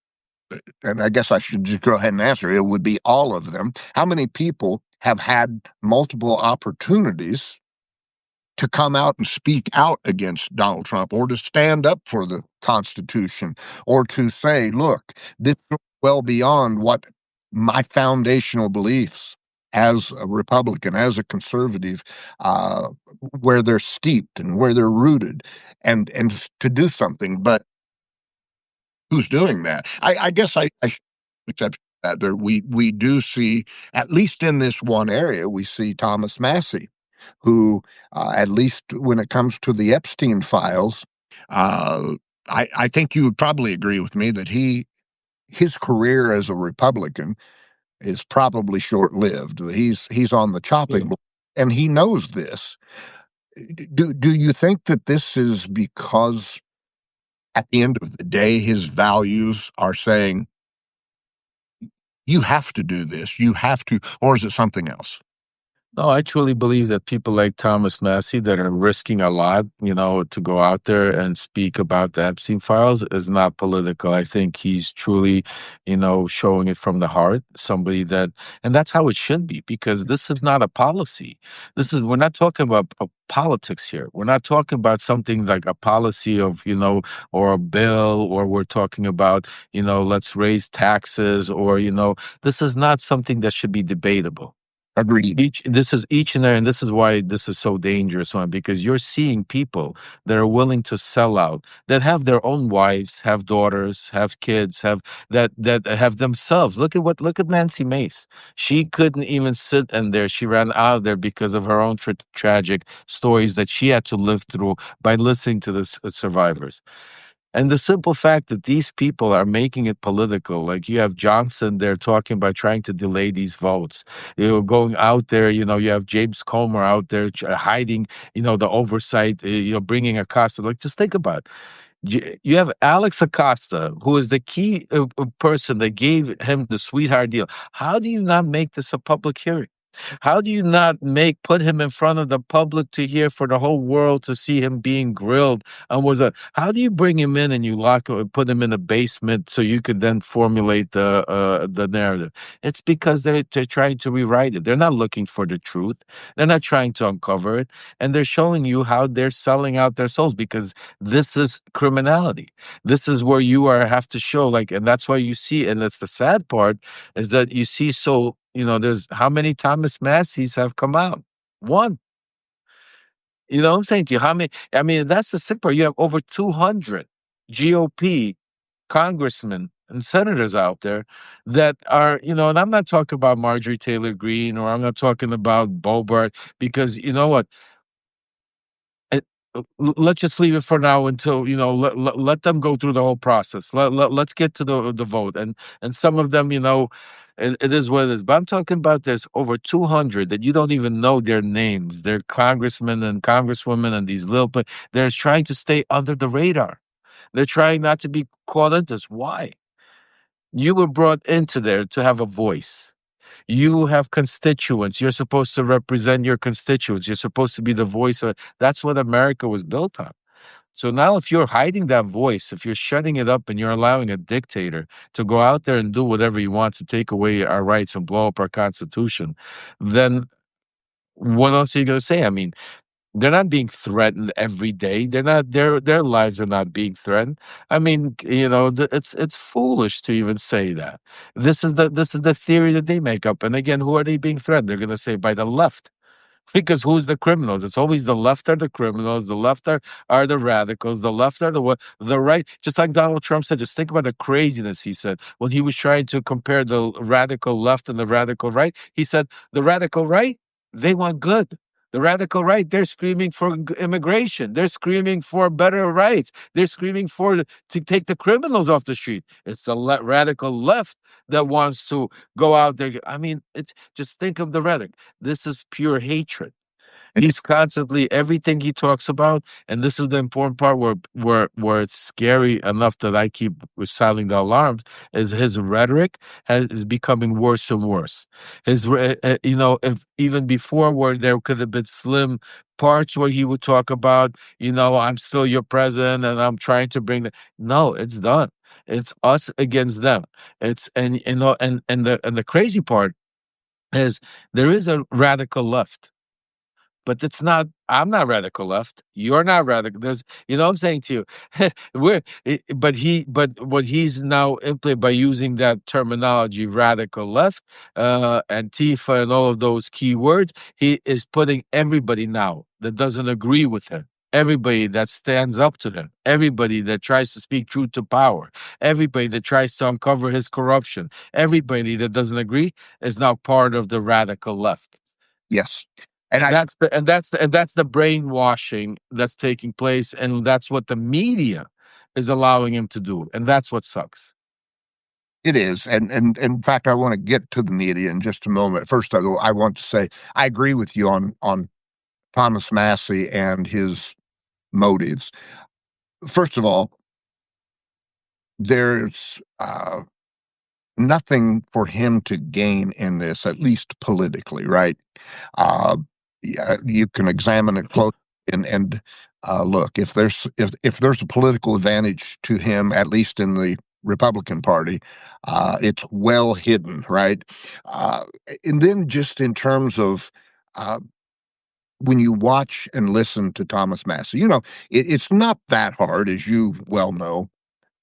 and I guess I should just go ahead and answer, it would be all of them. How many people have had multiple opportunities to come out and speak out against Donald Trump or to stand up for the Constitution or to say, look, this is well beyond what my foundational beliefs as a Republican, as a conservative, uh, where they're steeped and where they're rooted, and to do something. But who's doing that? I guess I should accept that we do see, at least in this one area, we see Thomas Massey, who, at least when it comes to the Epstein files, uh, I think you would probably agree with me that his career as a Republican is probably short lived. He's on the chopping block, and he knows this. Do you think that this is because at the end of the day his values are saying you have to do this, you have to, or is it something else? No, I truly believe that people like Thomas Massey that are risking a lot, to go out there and speak about the Epstein files is not political. I think he's truly, showing it from the heart. Somebody that, and that's how it should be, because this is not a policy. We're not talking about politics here. We're not talking about something like a policy of, or a bill, or we're talking about, let's raise taxes, or, this is not something that should be debatable. Agreed. This is each and every, and this is why this is so dangerous, one, because you're seeing people that are willing to sell out, that have their own wives, have daughters, have kids, have that have themselves. Look at Nancy Mace. She couldn't even sit in there. She ran out of there because of her own tragic stories that she had to live through by listening to the survivors. And the simple fact that these people are making it political, like you have Johnson there talking about trying to delay these votes, going out there, you have James Comer out there hiding, the oversight, bringing Acosta. Like, just think about it. You have Alex Acosta, who is the key person that gave him the sweetheart deal. How do you not make this a public hearing? How do you not put him in front of the public to hear, for the whole world to see him being grilled? And how do you bring him in and you put him in a basement so you could then formulate the narrative? It's because they're trying to rewrite it. They're not looking for the truth. They're not trying to uncover it, and they're showing you how they're selling out their souls, because this is criminality. This is where you have to show, and that's why you see, and that's the sad part, is that you see, so there's how many Thomas Masseys have come out? One. You know what I'm saying to you? How many? I mean, that's the simple. You have over 200 GOP congressmen and senators out there that are, and I'm not talking about Marjorie Taylor Greene, or I'm not talking about Bobart, because you know what? Let's just leave it for now until let them go through the whole process. Let's get to the vote, and some of them, it is what it is. But I'm talking about there's over 200 that you don't even know their names. They're congressmen and congresswomen, and these they're trying to stay under the radar. They're trying not to be caught into this. Why? You were brought into there to have a voice. You have constituents. You're supposed to represent your constituents. You're supposed to be the voice of. That's what America was built on. So now, if you're hiding that voice, if you're shutting it up, and you're allowing a dictator to go out there and do whatever he wants to take away our rights and blow up our Constitution, then what else are you going to say? I mean, they're not being threatened every day. They're not. Their lives are not being threatened. I mean, it's foolish to even say that. This is the theory that they make up. And again, who are they being threatened? They're going to say by the left. Because who's the criminals? It's always the left are the criminals. The left are the radicals. The left are the right. Just like Donald Trump said, just think about the craziness he said when he was trying to compare the radical left and the radical right. He said, the radical right, they want good. The radical right, they're screaming for immigration. They're screaming for better rights. They're screaming to take the criminals off the street. It's the radical left that wants to go out there. I mean, it's just think of the rhetoric. This is pure hatred. He's constantly everything he talks about, and this is the important part where it's scary enough that I keep sounding the alarms. Is his rhetoric is becoming worse and worse. If even before where there could have been slim parts where he would talk about, I'm still your president and I'm trying to bring the no, it's done. It's us against them. It's and you know and the crazy part is there is a radical left, but it's not. I'm not radical left. You're not radical. What I'm saying to you. But what he's now implementing by using that terminology, radical left, Antifa, and all of those key words, he is putting everybody now that doesn't agree with him. Everybody that stands up to him, everybody that tries to speak truth to power, everybody that tries to uncover his corruption, everybody that doesn't agree is now part of the radical left. Yes. And And that's the brainwashing that's taking place, and that's what the media is allowing him to do, and that's what sucks. it is. And in fact, I want to get to the media in just a moment. First, though, I want to say I agree with you on Thomas Massey and his motives. First of all, there's nothing for him to gain in this, at least politically, right? Uh, yeah, you can examine it close and look if there's a political advantage to him, at least in the Republican Party, it's well hidden, right? Uh, and then just in terms of uh, when you watch and listen to Thomas Massey, it's not that hard, as you well know,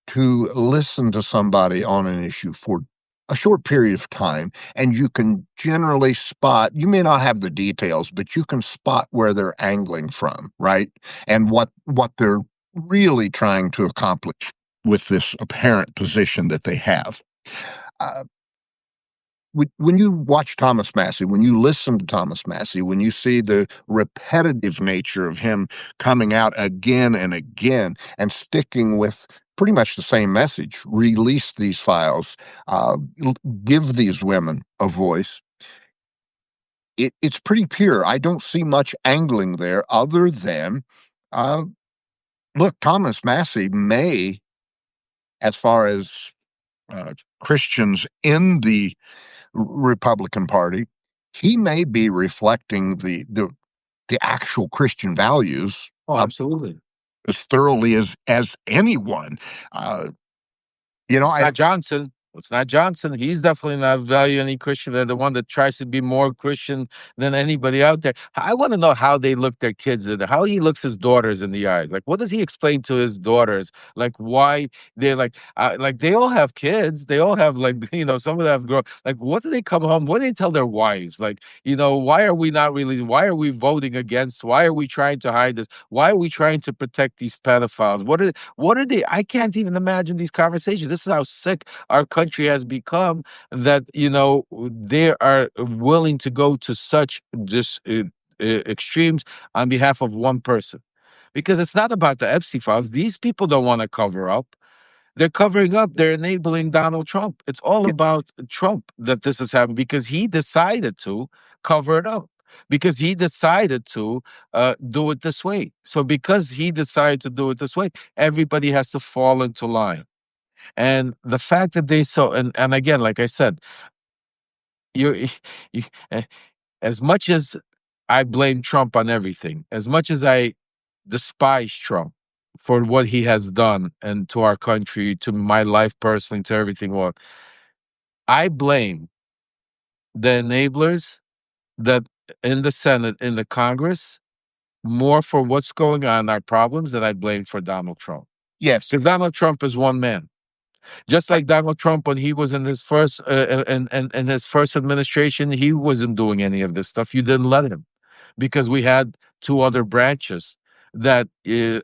to listen to somebody on an issue for a short period of time, and you can generally spot, you may not have the details, but you can spot where they're angling from, right? And what they're really trying to accomplish with this apparent position that they have. Uh, when you watch Thomas Massey, when you listen to Thomas Massey, when you see the repetitive nature of him coming out again and again and sticking with pretty much the same message, release these files, give these women a voice, it's pretty pure. I don't see much angling there other than, uh, look, Thomas Massey may, as far as Christians in the Republican Party, he may be reflecting the actual Christian values Oh, absolutely. as thoroughly as anyone. Uh, It's not Johnson. It's not Johnson. He's definitely not value any Christian. They're the one that tries to be more Christian than anybody out there. I want to know how they look their kids in, how he looks his daughters in the eyes. Like, what does he explain to his daughters? Like, why they're like they all have kids. They all have some of them have grown. Like, what do they come home? What do they tell their wives? Like, why are we not really? Why are we voting against? Why are we trying to hide this? Why are we trying to protect these pedophiles? What are they? I can't even imagine these conversations. This is how sick our country has become, that they are willing to go to such just extremes on behalf of one person, because it's not about the Epstein files. These people don't want to cover up. They're covering up. They're enabling Donald Trump. It's all about Trump that this is happening, because he decided to cover it up, because he decided to do it this way. So because he decided to do it this way, everybody has to fall into line. And the fact that and again, like I said, you, you eh, as much as I blame Trump on everything, as much as I despise Trump for what he has done and to our country, to my life personally, to everything, well, I blame the enablers that in the Senate, in the Congress, more for what's going on, our problems, than I blame for Donald Trump. yes, Because Donald Trump is one man. Just like Donald Trump, when he was in his first in his first administration, he wasn't doing any of this stuff. You didn't let him, because we had two other branches that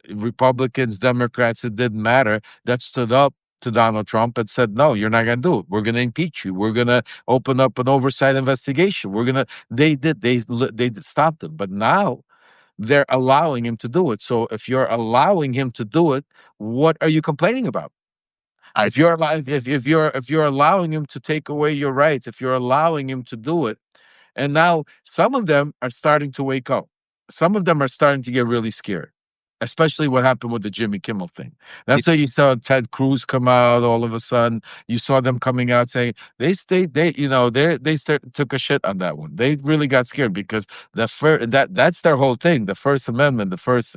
Republicans, Democrats, it didn't matter, that stood up to Donald Trump and said, "No, you're not going to do it. We're going to impeach you. We're going to open up an oversight investigation. We're going to." They did. They stopped him, but now they're allowing him to do it. So if you're allowing him to do it, what are you complaining about? I If you're alive, if you're allowing him to take away your rights, if you're allowing him to do it, and now some of them are starting to wake up. some of them are starting to get really scared, especially what happened with the Jimmy Kimmel thing. That's why you saw Ted Cruz come out all of a sudden. You saw them coming out saying took a shit on that one. They really got scared because that's their whole thing. The First Amendment, the first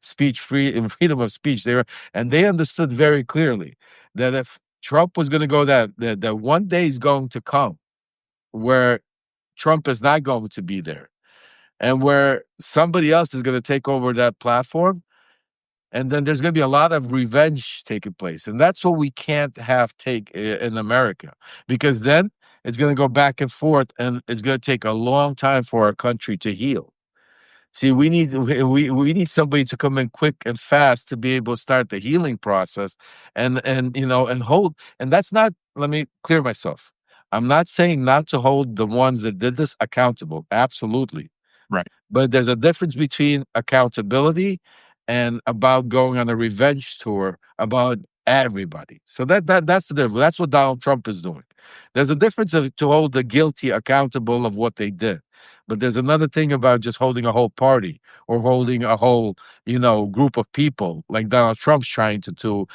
speech freedom of speech. They understood very clearly that if Trump was going to go, that one day is going to come where Trump is not going to be there, and where somebody else is going to take over that platform. And then there's going to be a lot of revenge taking place. And that's what we can't have take in America, because then it's going to go back and forth, and it's going to take a long time for our country to heal. See, we need somebody to come in quick and fast to be able to start the healing process, and hold. And that's not. Let me clear myself. I'm not saying not to hold the ones that did this accountable. Absolutely. Right. But there's a difference between accountability and about going on a revenge tour about everybody. So that's the difference. That's what Donald Trump is doing. There's a difference to hold the guilty accountable of what they did. But there's another thing about just holding a whole party or holding a whole, group of people like Donald Trump's trying to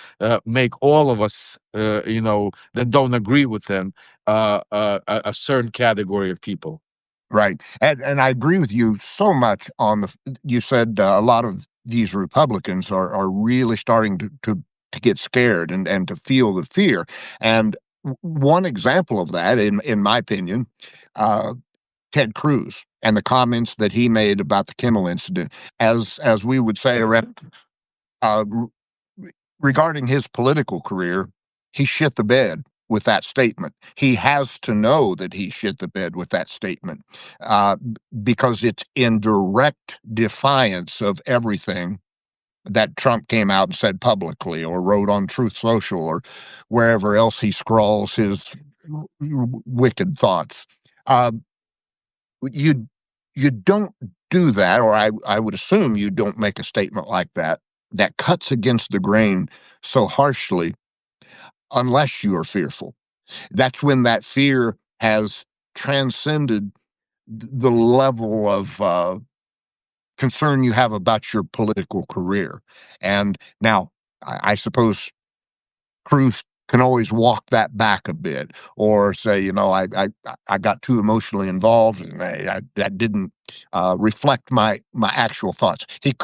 make all of us, that don't agree with him, a certain category of people. Right. And I agree with you so much on you said a lot of these Republicans are really starting to get scared and to feel the fear. And one example of that, in my opinion, uh, Ted Cruz and the comments that he made about the Kimmel incident, as we would say, uh, regarding his political career, he shit the bed with that statement. He has to know that he shit the bed with that statement, because it's in direct defiance of everything that Trump came out and said publicly or wrote on Truth Social or wherever else he scrawls his wicked thoughts. Uh, you you don't do that, or I would assume you don't make a statement like that cuts against the grain so harshly unless you are fearful. That's when that fear has transcended the level of concern you have about your political career. And now, I suppose Cruz can always walk that back a bit, or say, I got too emotionally involved, and that didn't reflect my actual thoughts. He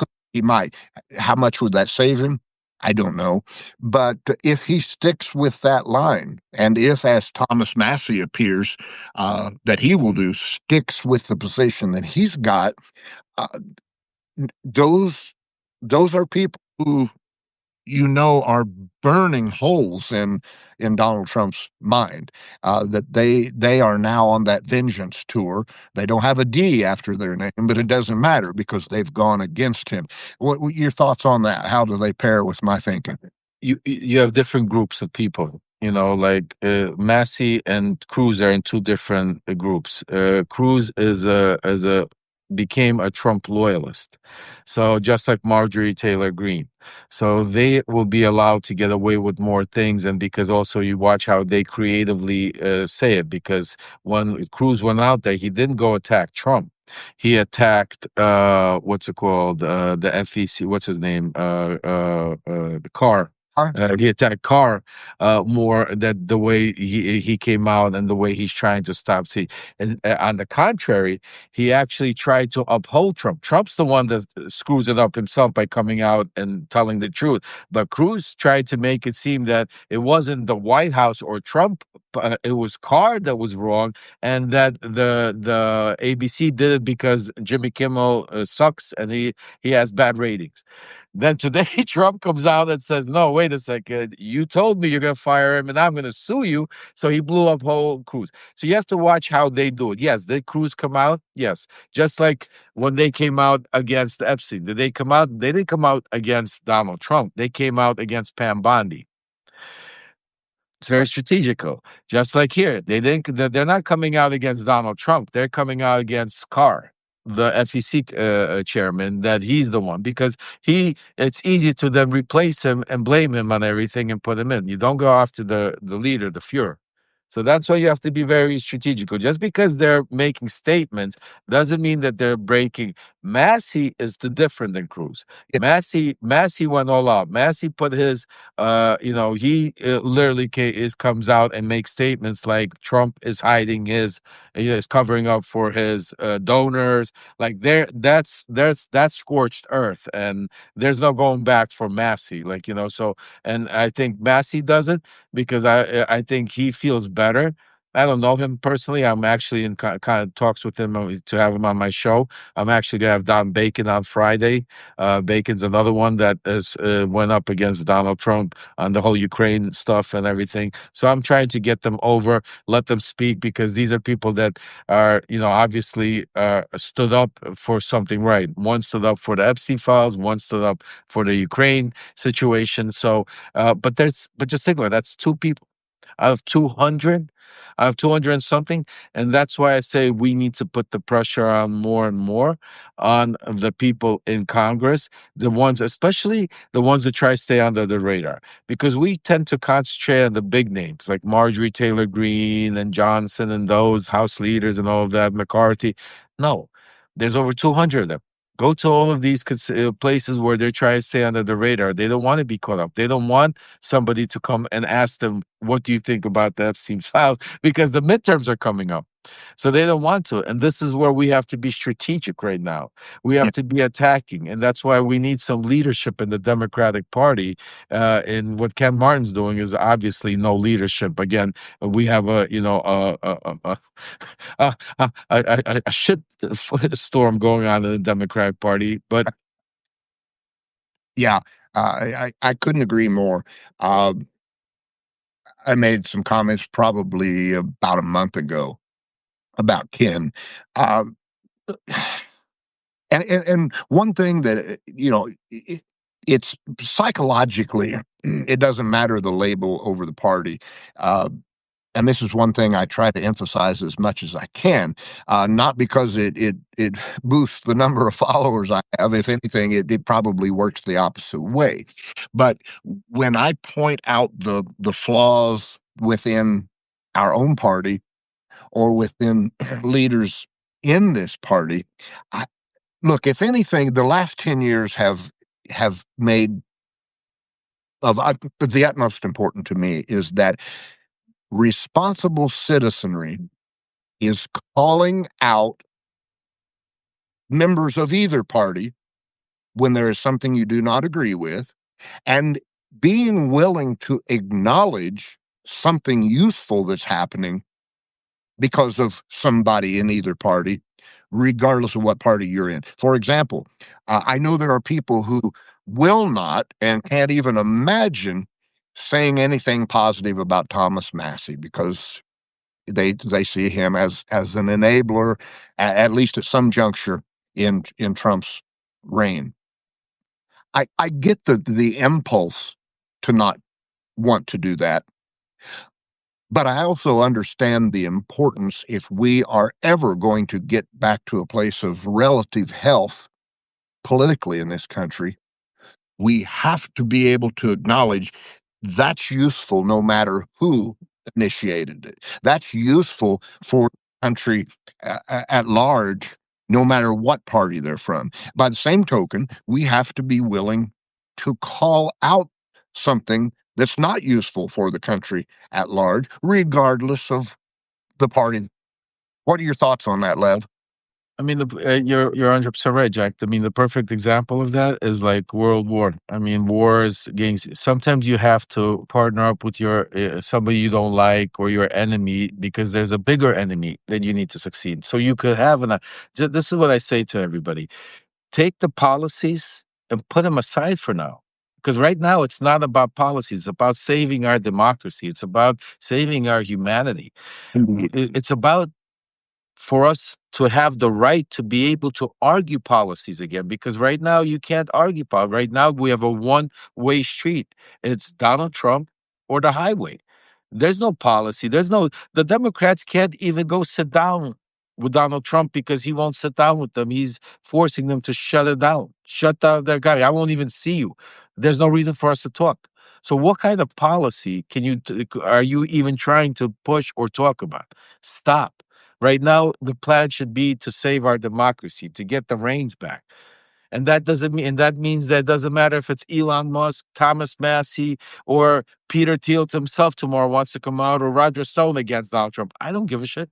might. How much would that save him? I don't know. But if he sticks with that line, and if, as Thomas Massey appears that he will do, sticks with the position that he's got, uh, those those are people who are burning holes in Donald Trump's mind. That they are now on that vengeance tour. They don't have a D after their name, but it doesn't matter because they've gone against him. What your thoughts on that? How do they pair with my thinking? You have different groups of people. Like Massey and Cruz are in two different groups. Cruz is a became a Trump loyalist, so just like Marjorie Taylor Greene. So they will be allowed to get away with more things, and because also you watch how they creatively say it. Because when Cruz went out there, he didn't go attack Trump. He attacked what's it called, the FEC. What's his name? The Carr. He attacked Carr more, that the way he came out and the way he's trying to stop. See, and, on the contrary, he actually tried to uphold Trump. Trump's the one that screws it up himself by coming out and telling the truth. But Cruz tried to make it seem that it wasn't the White House or Trump, it was Carr that was wrong, and that the ABC did it because Jimmy Kimmel sucks and he has bad ratings. Then today, Trump comes out and says, "No, wait a second. You told me you're going to fire him, and I'm going to sue you." So he blew up whole Cruz. So you have to watch how they do it. Yes, did Cruz come out? Yes. Just like when they came out against Epstein, did they come out? They didn't come out against Donald Trump. They came out against Pam Bondi. It's very strategical. Just like here, they're not coming out against Donald Trump. They're coming out against Carr, the FEC chairman, that he's the one, because it's easy to then replace him and blame him on everything and put him in. You don't go after the leader, the Fuhrer. So that's why you have to be very strategical. Just because they're making statements doesn't mean that they're breaking Massey is the different than Cruz. Yeah, Massey went all out. Massey put his, he literally comes out and makes statements like Trump is hiding his, is covering up for his donors. Like that's scorched earth, and there's no going back for Massey. Like so, and I think Massey does it because I think he feels better. I don't know him personally. I'm actually in kind of talks with him to have him on my show. I'm actually gonna have Don Bacon on Friday. Bacon's another one that has went up against Donald Trump on the whole Ukraine stuff and everything. So I'm trying to get them over, let them speak, because these are people that are, obviously stood up for something right. One stood up for the Epstein files. One stood up for the Ukraine situation. So, but just think about it, that's two people out of 200, out of 200 and something. And that's why I say we need to put the pressure on more and more on the people in Congress, the ones, especially the ones that try to stay under the radar, because we tend to concentrate on the big names like Marjorie Taylor Greene and Johnson and those House leaders and all of that, McCarthy. No, there's over 200 of them. Go to all of these places where they're trying to stay under the radar. They don't want to be caught up. They don't want somebody to come and ask them, what do you think about the Epstein files? Because the midterms are coming up. So they don't want to. And this is where we have to be strategic right now. We yeah, have to be attacking. And that's why we need some leadership in the Democratic Party. And what Ken Martin's doing is obviously no leadership. Again, we have a shit storm going on in the Democratic Party. But yeah. I couldn't agree more. Uh, I made some comments probably about a month ago about Ken. Uh, and one thing that it's psychologically, it doesn't matter the label over the party. Uh, and this is one thing I try to emphasize as much as I can, not because it boosts the number of followers I have. If anything, it probably works the opposite way. But when I point out the flaws within our own party or within leaders in this party, I, look, if anything, the last 10 years have made of the utmost important to me is that responsible citizenry is calling out members of either party when there is something you do not agree with, and being willing to acknowledge something useful that's happening because of somebody in either party, regardless of what party you're in. For example, I know there are people who will not and can't even imagine saying anything positive about Thomas Massey because they see him as an enabler, at least at some juncture in Trump's reign. I get the impulse to not want to do that, but I also understand the importance if we are ever going to get back to a place of relative health politically in this country. We have to be able to acknowledge that's useful no matter who initiated it. That's useful for the country at large, no matter what party they're from. By the same token, we have to be willing to call out something that's not useful for the country at large, regardless of the party. What are your thoughts on that, Lev? I mean, you're 100% right, Jack. I mean, the perfect example of that is like World War. I mean, wars, games. Sometimes you have to partner up with your somebody you don't like or your enemy because there's a bigger enemy that you need to succeed. So you could have this is what I say to everybody: take the policies and put them aside for now. Because right now it's not about policies; it's about saving our democracy. It's about saving our humanity. It's about for us to have the right to be able to argue policies again, because right now you can't argue policy. Right now we have a one-way street. It's Donald Trump or the highway. There's no policy. The Democrats can't even go sit down with Donald Trump because he won't sit down with them. He's forcing them to shut it down. Shut down that guy. I won't even see you. There's no reason for us to talk. So what kind of policy are you even trying to push or talk about? Stop. Right now, the plan should be to save our democracy, to get the reins back. And that means that it doesn't matter if it's Elon Musk, Thomas Massey, or Peter Thiel himself tomorrow wants to come out, or Roger Stone against Donald Trump. I don't give a shit.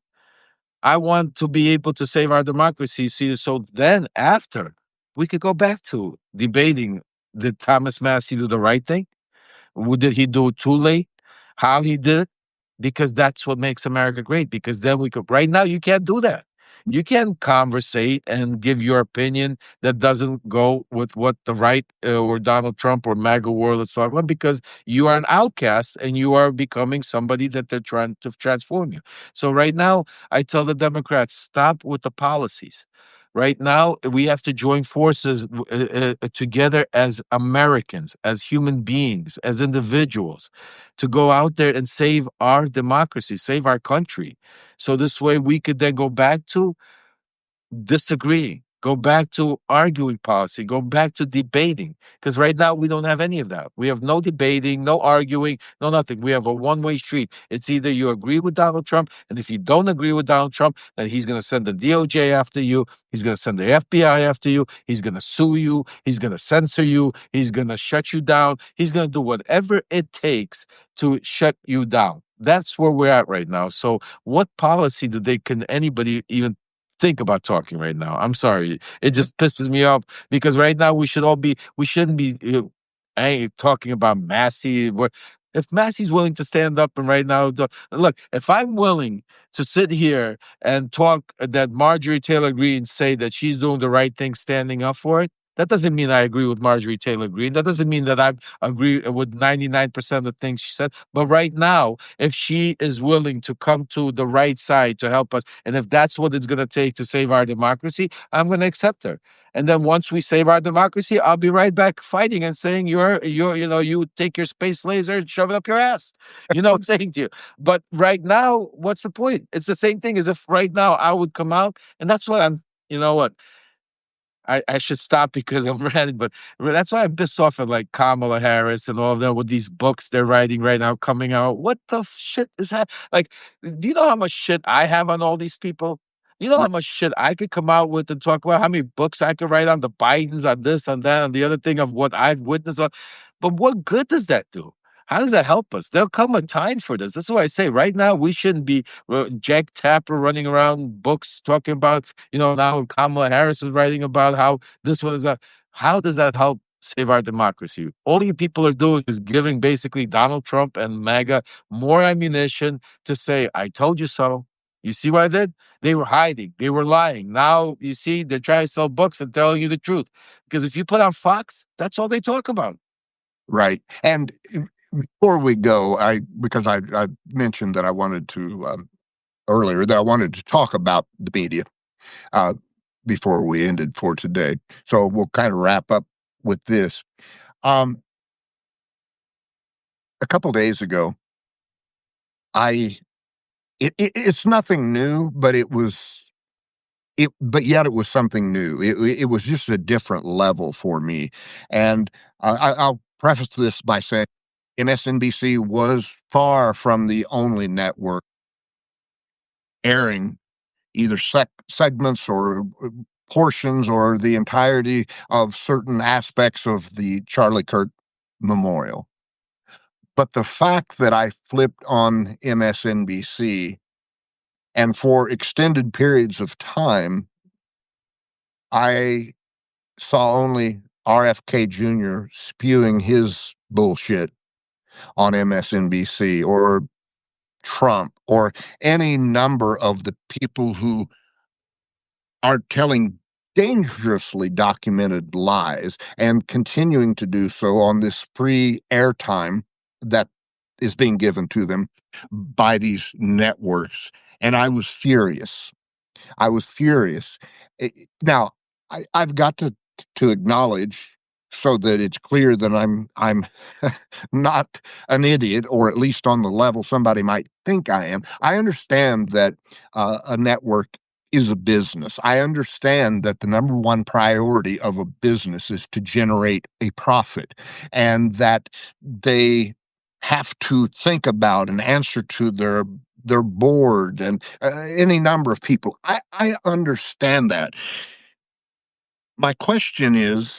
I want to be able to save our democracy. See, so then after we could go back to debating, did Thomas Massey do the right thing? Did he do it too late? How he did it? Because that's what makes America great. Because then we could. Right now, you can't do that. You can't conversate and give your opinion that doesn't go with what the right or Donald Trump or MAGA world is talking about, because you are an outcast and you are becoming somebody that they're trying to transform you. So right now, I tell the Democrats, stop with the policies. Right now, we have to join forces together as Americans, as human beings, as individuals, to go out there and save our democracy, save our country. So this way we could then go back to disagreeing, go back to arguing policy, go back to debating. Because right now we don't have any of that. We have no debating, no arguing, no nothing. We have a one-way street. It's either you agree with Donald Trump, and if you don't agree with Donald Trump, then he's going to send the DOJ after you. He's going to send the FBI after you. He's going to sue you. He's going to censor you. He's going to shut you down. He's going to do whatever it takes to shut you down. That's where we're at right now. So what policy can anybody even think about talking right now? I'm sorry. It just pisses me off, because right now we shouldn't be talking about Massey. If Massey's willing to stand up and right now, look, if I'm willing to sit here and talk that Marjorie Taylor Greene say that she's doing the right thing, standing up for it, that doesn't mean I agree with Marjorie Taylor Greene. That doesn't mean that I agree with 99% of the things she said. But right now, if she is willing to come to the right side to help us, and if that's what it's going to take to save our democracy, I'm going to accept her. And then once we save our democracy, I'll be right back fighting and saying, you take your space laser and shove it up your ass. You know what I'm saying to you? But right now, what's the point? It's the same thing as if right now I would come out, and that's what you know what? I should stop because I'm ranting, but that's why I'm pissed off at like Kamala Harris and all of them with these books they're writing right now coming out. What the shit is that? Like, do you know how much shit I have on all these people? You know how much shit I could come out with and talk about, how many books I could write on the Bidens, on this, on that, on the other thing of what I've witnessed on. But what good does that do? How does that help us? There'll come a time for this. That's why I say right now we shouldn't be Jack Tapper running around books talking about, now Kamala Harris is writing about how this one is that. How does that help save our democracy? All you people are doing is giving basically Donald Trump and MAGA more ammunition to say, I told you so. You see what I did? They were hiding. They were lying. Now, you see, they're trying to sell books and telling you the truth. Because if you put on Fox, that's all they talk about. Right. And before we go, because I mentioned that I wanted to earlier that I wanted to talk about the media uh, before we ended for today. So we'll kind of wrap up with this. Um, a couple days ago, it's nothing new, but but yet it was something new. It was just a different level for me, and I'll preface this by saying MSNBC was far from the only network airing either segments or portions or the entirety of certain aspects of the Charlie Kirk memorial. But the fact that I flipped on MSNBC and for extended periods of time, I saw only RFK Jr. spewing his bullshit on MSNBC, or Trump, or any number of the people who are telling dangerously documented lies and continuing to do so on this free airtime that is being given to them by these networks. And I was furious. I was furious. Now, I've got to acknowledge, so that it's clear that I'm not an idiot, or at least on the level somebody might think I am. I understand that a network is a business. I understand that the number one priority of a business is to generate a profit, and that they have to think about and answer to their their board and any number of people. I understand that. My question is,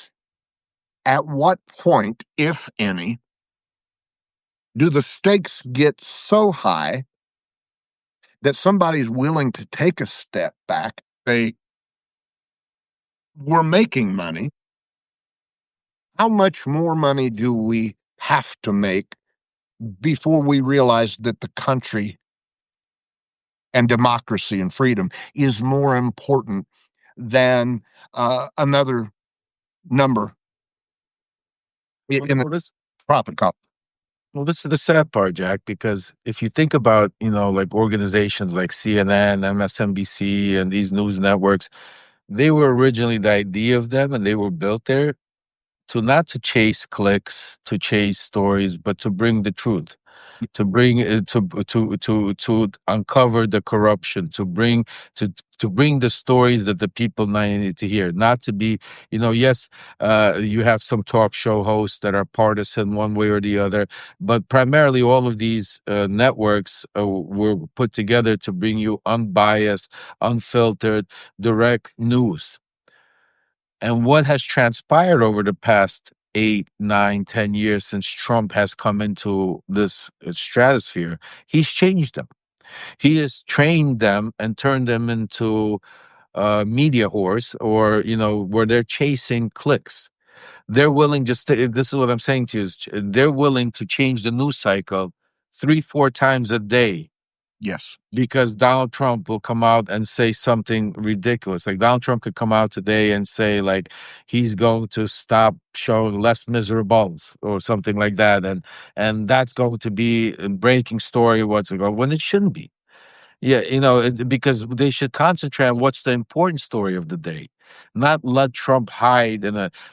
at what point, if any, do the stakes get so high that somebody's willing to take a step back? We're making money. How much more money do we have to make before we realize that the country and democracy and freedom is more important than another number in the Well, this profit column? well, this is the sad part, Jack, because if you think about, like organizations like CNN, MSNBC, and these news networks, they were originally the idea of them, and they were built there to not to chase clicks, to chase stories, but to bring the truth, to bring to uncover the corruption, to bring the stories that the people need to hear, not to be, yes, you have some talk show hosts that are partisan one way or the other, but primarily all of these networks were put together to bring you unbiased, unfiltered, direct news. And what has transpired over the past 8, 9, 10 years since Trump has come into this stratosphere, he's changed them. He has trained them and turned them into media whores, or where they're chasing clicks. They're willing this is what I'm saying to you, is they're willing to change the news cycle 3, 4 times a day Yes. because Donald Trump will come out and say something ridiculous. Like Donald Trump could come out today and say like he's going to stop showing Les Miserables or something like that, and that's going to be a breaking story what's it called, when it shouldn't be. Yeah, because they should concentrate on what's the important story of the day, not let Trump hide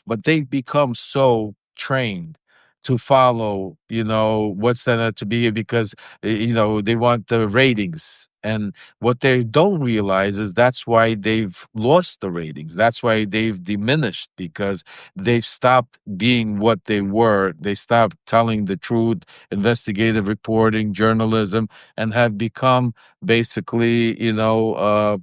but they've become so trained to follow, what's that to be, because, they want the ratings. And what they don't realize is that's why they've lost the ratings. That's why they've diminished, because they've stopped being what they were. They stopped telling the truth, investigative reporting, journalism, and have become basically, no,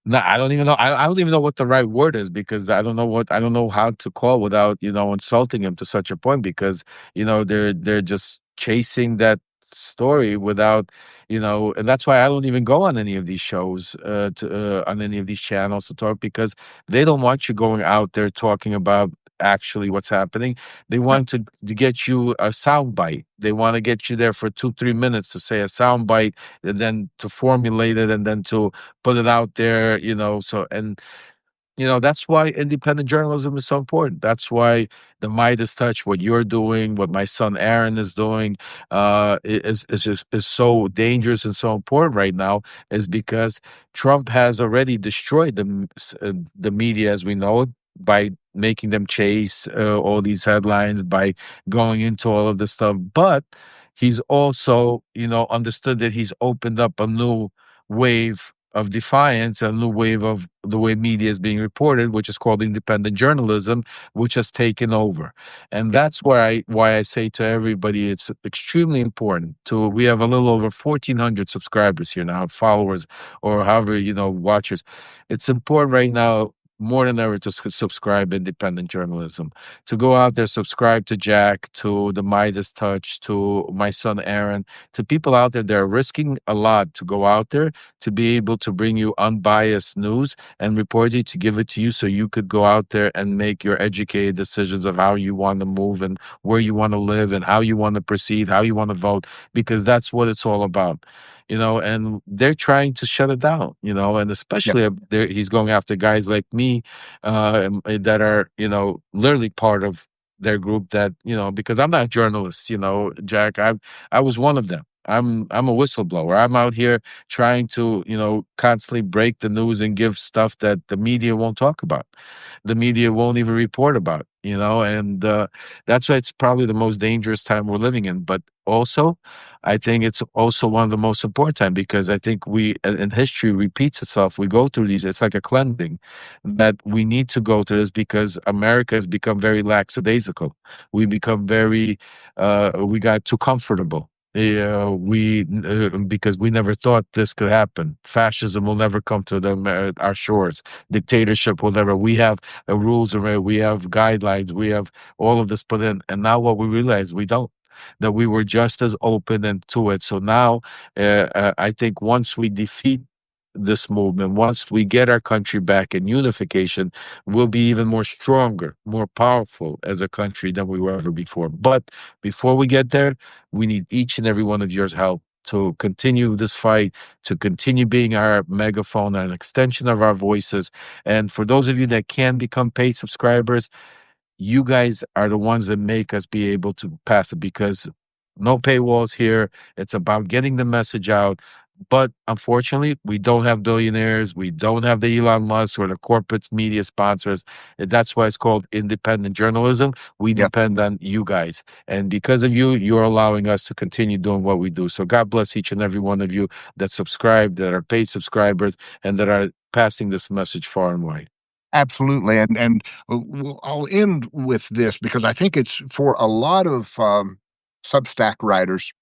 I don't even know. I don't even know what the right word is, because I don't know how to call without, insulting him to such a point, because, they're just chasing that story without, and that's why I don't even go on any of these shows, on any of these channels to talk, because they don't want you going out there talking about actually what's happening. They want to get you a sound bite. They want to get you there for 2, 3 minutes to say a sound bite, and then to formulate it, and then to put it out there, so, and that's why independent journalism is so important. That's why the Midas touch, what you're doing, what my son Aaron is doing, is so dangerous and so important right now, is because Trump has already destroyed the media as we know it, by making them chase all these headlines, by going into all of this stuff. But he's also, understood that he's opened up a new wave of defiance, a new wave of the way media is being reported, which is called independent journalism, which has taken over. And that's why I say to everybody, it's extremely important to, we have a little over 1,400 subscribers here now, followers, or however, watchers. It's important right now more than ever to subscribe independent journalism, to go out there, subscribe to Jack, to the Midas Touch, to my son Aaron, to people out there that are risking a lot to go out there to be able to bring you unbiased news and report it, to give it to you so you could go out there and make your educated decisions of how you want to move and where you want to live and how you want to proceed, how you want to vote, because that's what it's all about. And they're trying to shut it down, and Yeah. especially he's going after guys like me, that are, literally part of their group, that, because I'm not a journalist, Jack, I was one of them. I'm a whistleblower. I'm out here trying to, constantly break the news and give stuff that the media won't talk about. The media won't even report about, and that's why it's probably the most dangerous time we're living in. But also, I think it's also one of the most important time, because I think in history repeats itself. We go through these, it's like a cleansing that we need to go through this, because America has become very lackadaisical. We become very, we got too comfortable. We because we never thought this could happen. Fascism will never come to our shores. Dictatorship will never. We have rules already. We have guidelines. We have all of this put in, and now what we realize we don't. That we were just as open and to it. So now, I think once we defeat this movement, once we get our country back in unification, we'll be even more stronger, more powerful as a country than we were ever before. But before we get there, we need each and every one of your help to continue this fight, to continue being our megaphone, an extension of our voices. And for those of you that can become paid subscribers, you guys are the ones that make us be able to pass it, because no paywalls here. It's about getting the message out. But unfortunately, we don't have billionaires. We don't have the Elon Musk or the corporate media sponsors. And that's why it's called independent journalism. We Yeah, depend on you guys. And because of you, you're allowing us to continue doing what we do. So God bless each and every one of you that subscribe, that are paid subscribers, and that are passing this message far and wide. absolutely. I'll end with this because I think it's for a lot of Substack writers.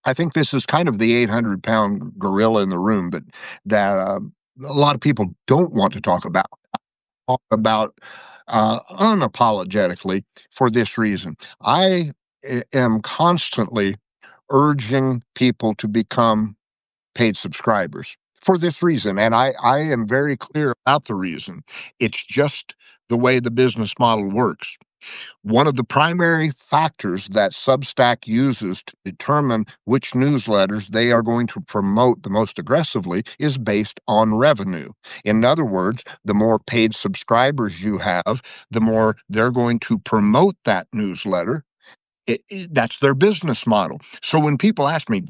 I think this is kind of the 800-pound gorilla in the room that a lot of people don't want to talk about unapologetically for this reason. I am constantly urging people to become paid subscribers for this reason. And I am very clear about the reason. It's just the way the business model works. One of the primary factors that Substack uses to determine which newsletters they are going to promote the most aggressively is based on revenue. In other words, the more paid subscribers you have, the more they're going to promote that newsletter. That's their business model. So when people ask me,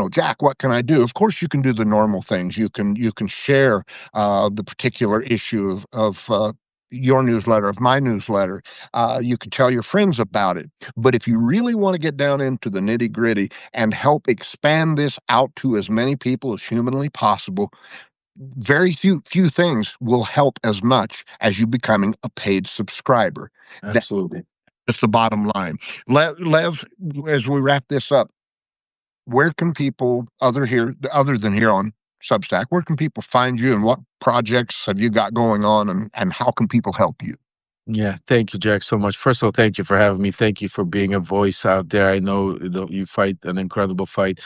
Jack, what can I do? Of course, you can do the normal things. You can share the particular issue of your newsletter, of my newsletter. You can tell your friends about it. But if you really want to get down into the nitty gritty and help expand this out to as many people as humanly possible, very few things will help as much as you becoming a paid subscriber. Absolutely. That's the bottom line. Lev, as we wrap this up, where can people other than here on Substack, where can people find you and what projects have you got going on and how can people help you? Yeah, thank you, Jack, so much. First of all, thank you for having me. Thank you for being a voice out there. I know that you fight an incredible fight.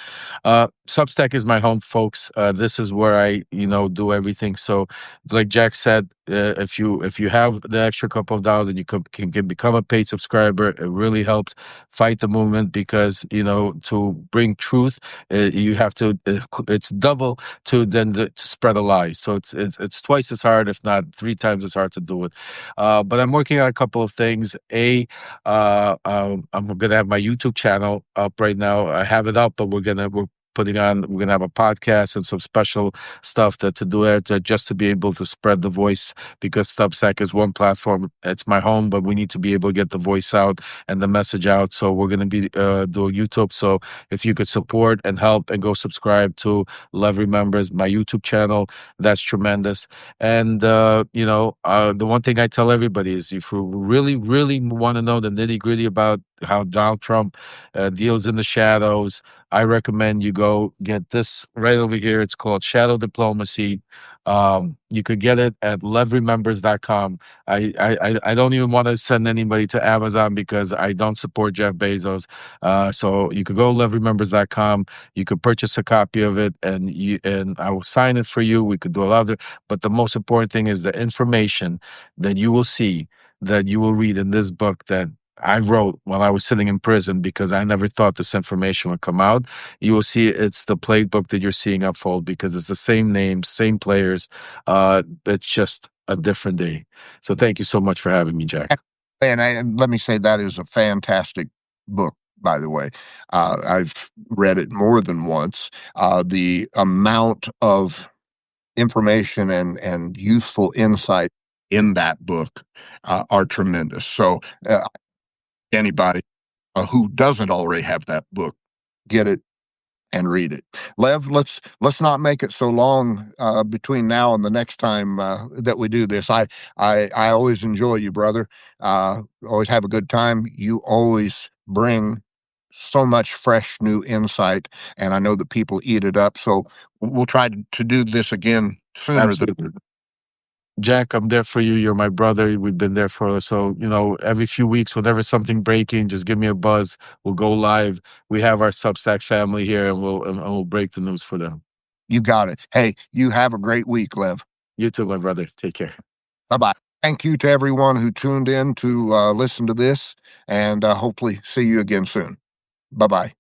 Substack is my home, folks. This is where I, do everything. So, like Jack said, if you have the extra couple of dollars and you can become a paid subscriber, it really helps fight the movement, because to bring truth, you have to. It's double to spread a lie. So it's twice as hard, if not three times as hard to do it. But I'm working on a couple of things. I'm gonna have my YouTube channel up right now. I have it up, but we're gonna have a podcast and some special stuff to do there, just to be able to spread the voice, because Substack is one platform. It's my home, but we need to be able to get the voice out and the message out. So we're gonna be doing YouTube. So if you could support and help and go subscribe to Love Remembers, my YouTube channel, that's tremendous. And the one thing I tell everybody is, if you really, really want to know the nitty gritty about how Donald Trump deals in the shadows, I recommend you go get this right over here. It's called Shadow Diplomacy. You could get it at loveremembers.com. I don't even want to send anybody to Amazon because I don't support Jeff Bezos. So you could go loveremembers.com. You could purchase a copy of it, and I will sign it for you. We could do a lot of it. But the most important thing is the information that you will see, that you will read in this book that I wrote while I was sitting in prison, because I never thought this information would come out. You will see it's the playbook that you're seeing unfold, because it's the same names, same players. It's just a different day. So thank you so much for having me, Jack. And let me say that is a fantastic book, by the way. I've read it more than once. The amount of information and useful insight in that book are tremendous. So anybody who doesn't already have that book, get it and read it. Lev, let's not make it so long between now and the next time that we do this. I always enjoy you, brother. Always have a good time. You always bring so much fresh new insight, and I know that people eat it up. So we'll try to do this again sooner than Absolutely. Jack, I'm there for you. You're my brother. We've been there for us. So, every few weeks, whenever something breaking, just give me a buzz. We'll go live. We have our Substack family here, and we'll break the news for them. you got it. Hey, you have a great week, Lev. You too, my brother. Take care. Bye-bye. Thank you to everyone who tuned in to listen to this, and hopefully see you again soon. Bye-bye.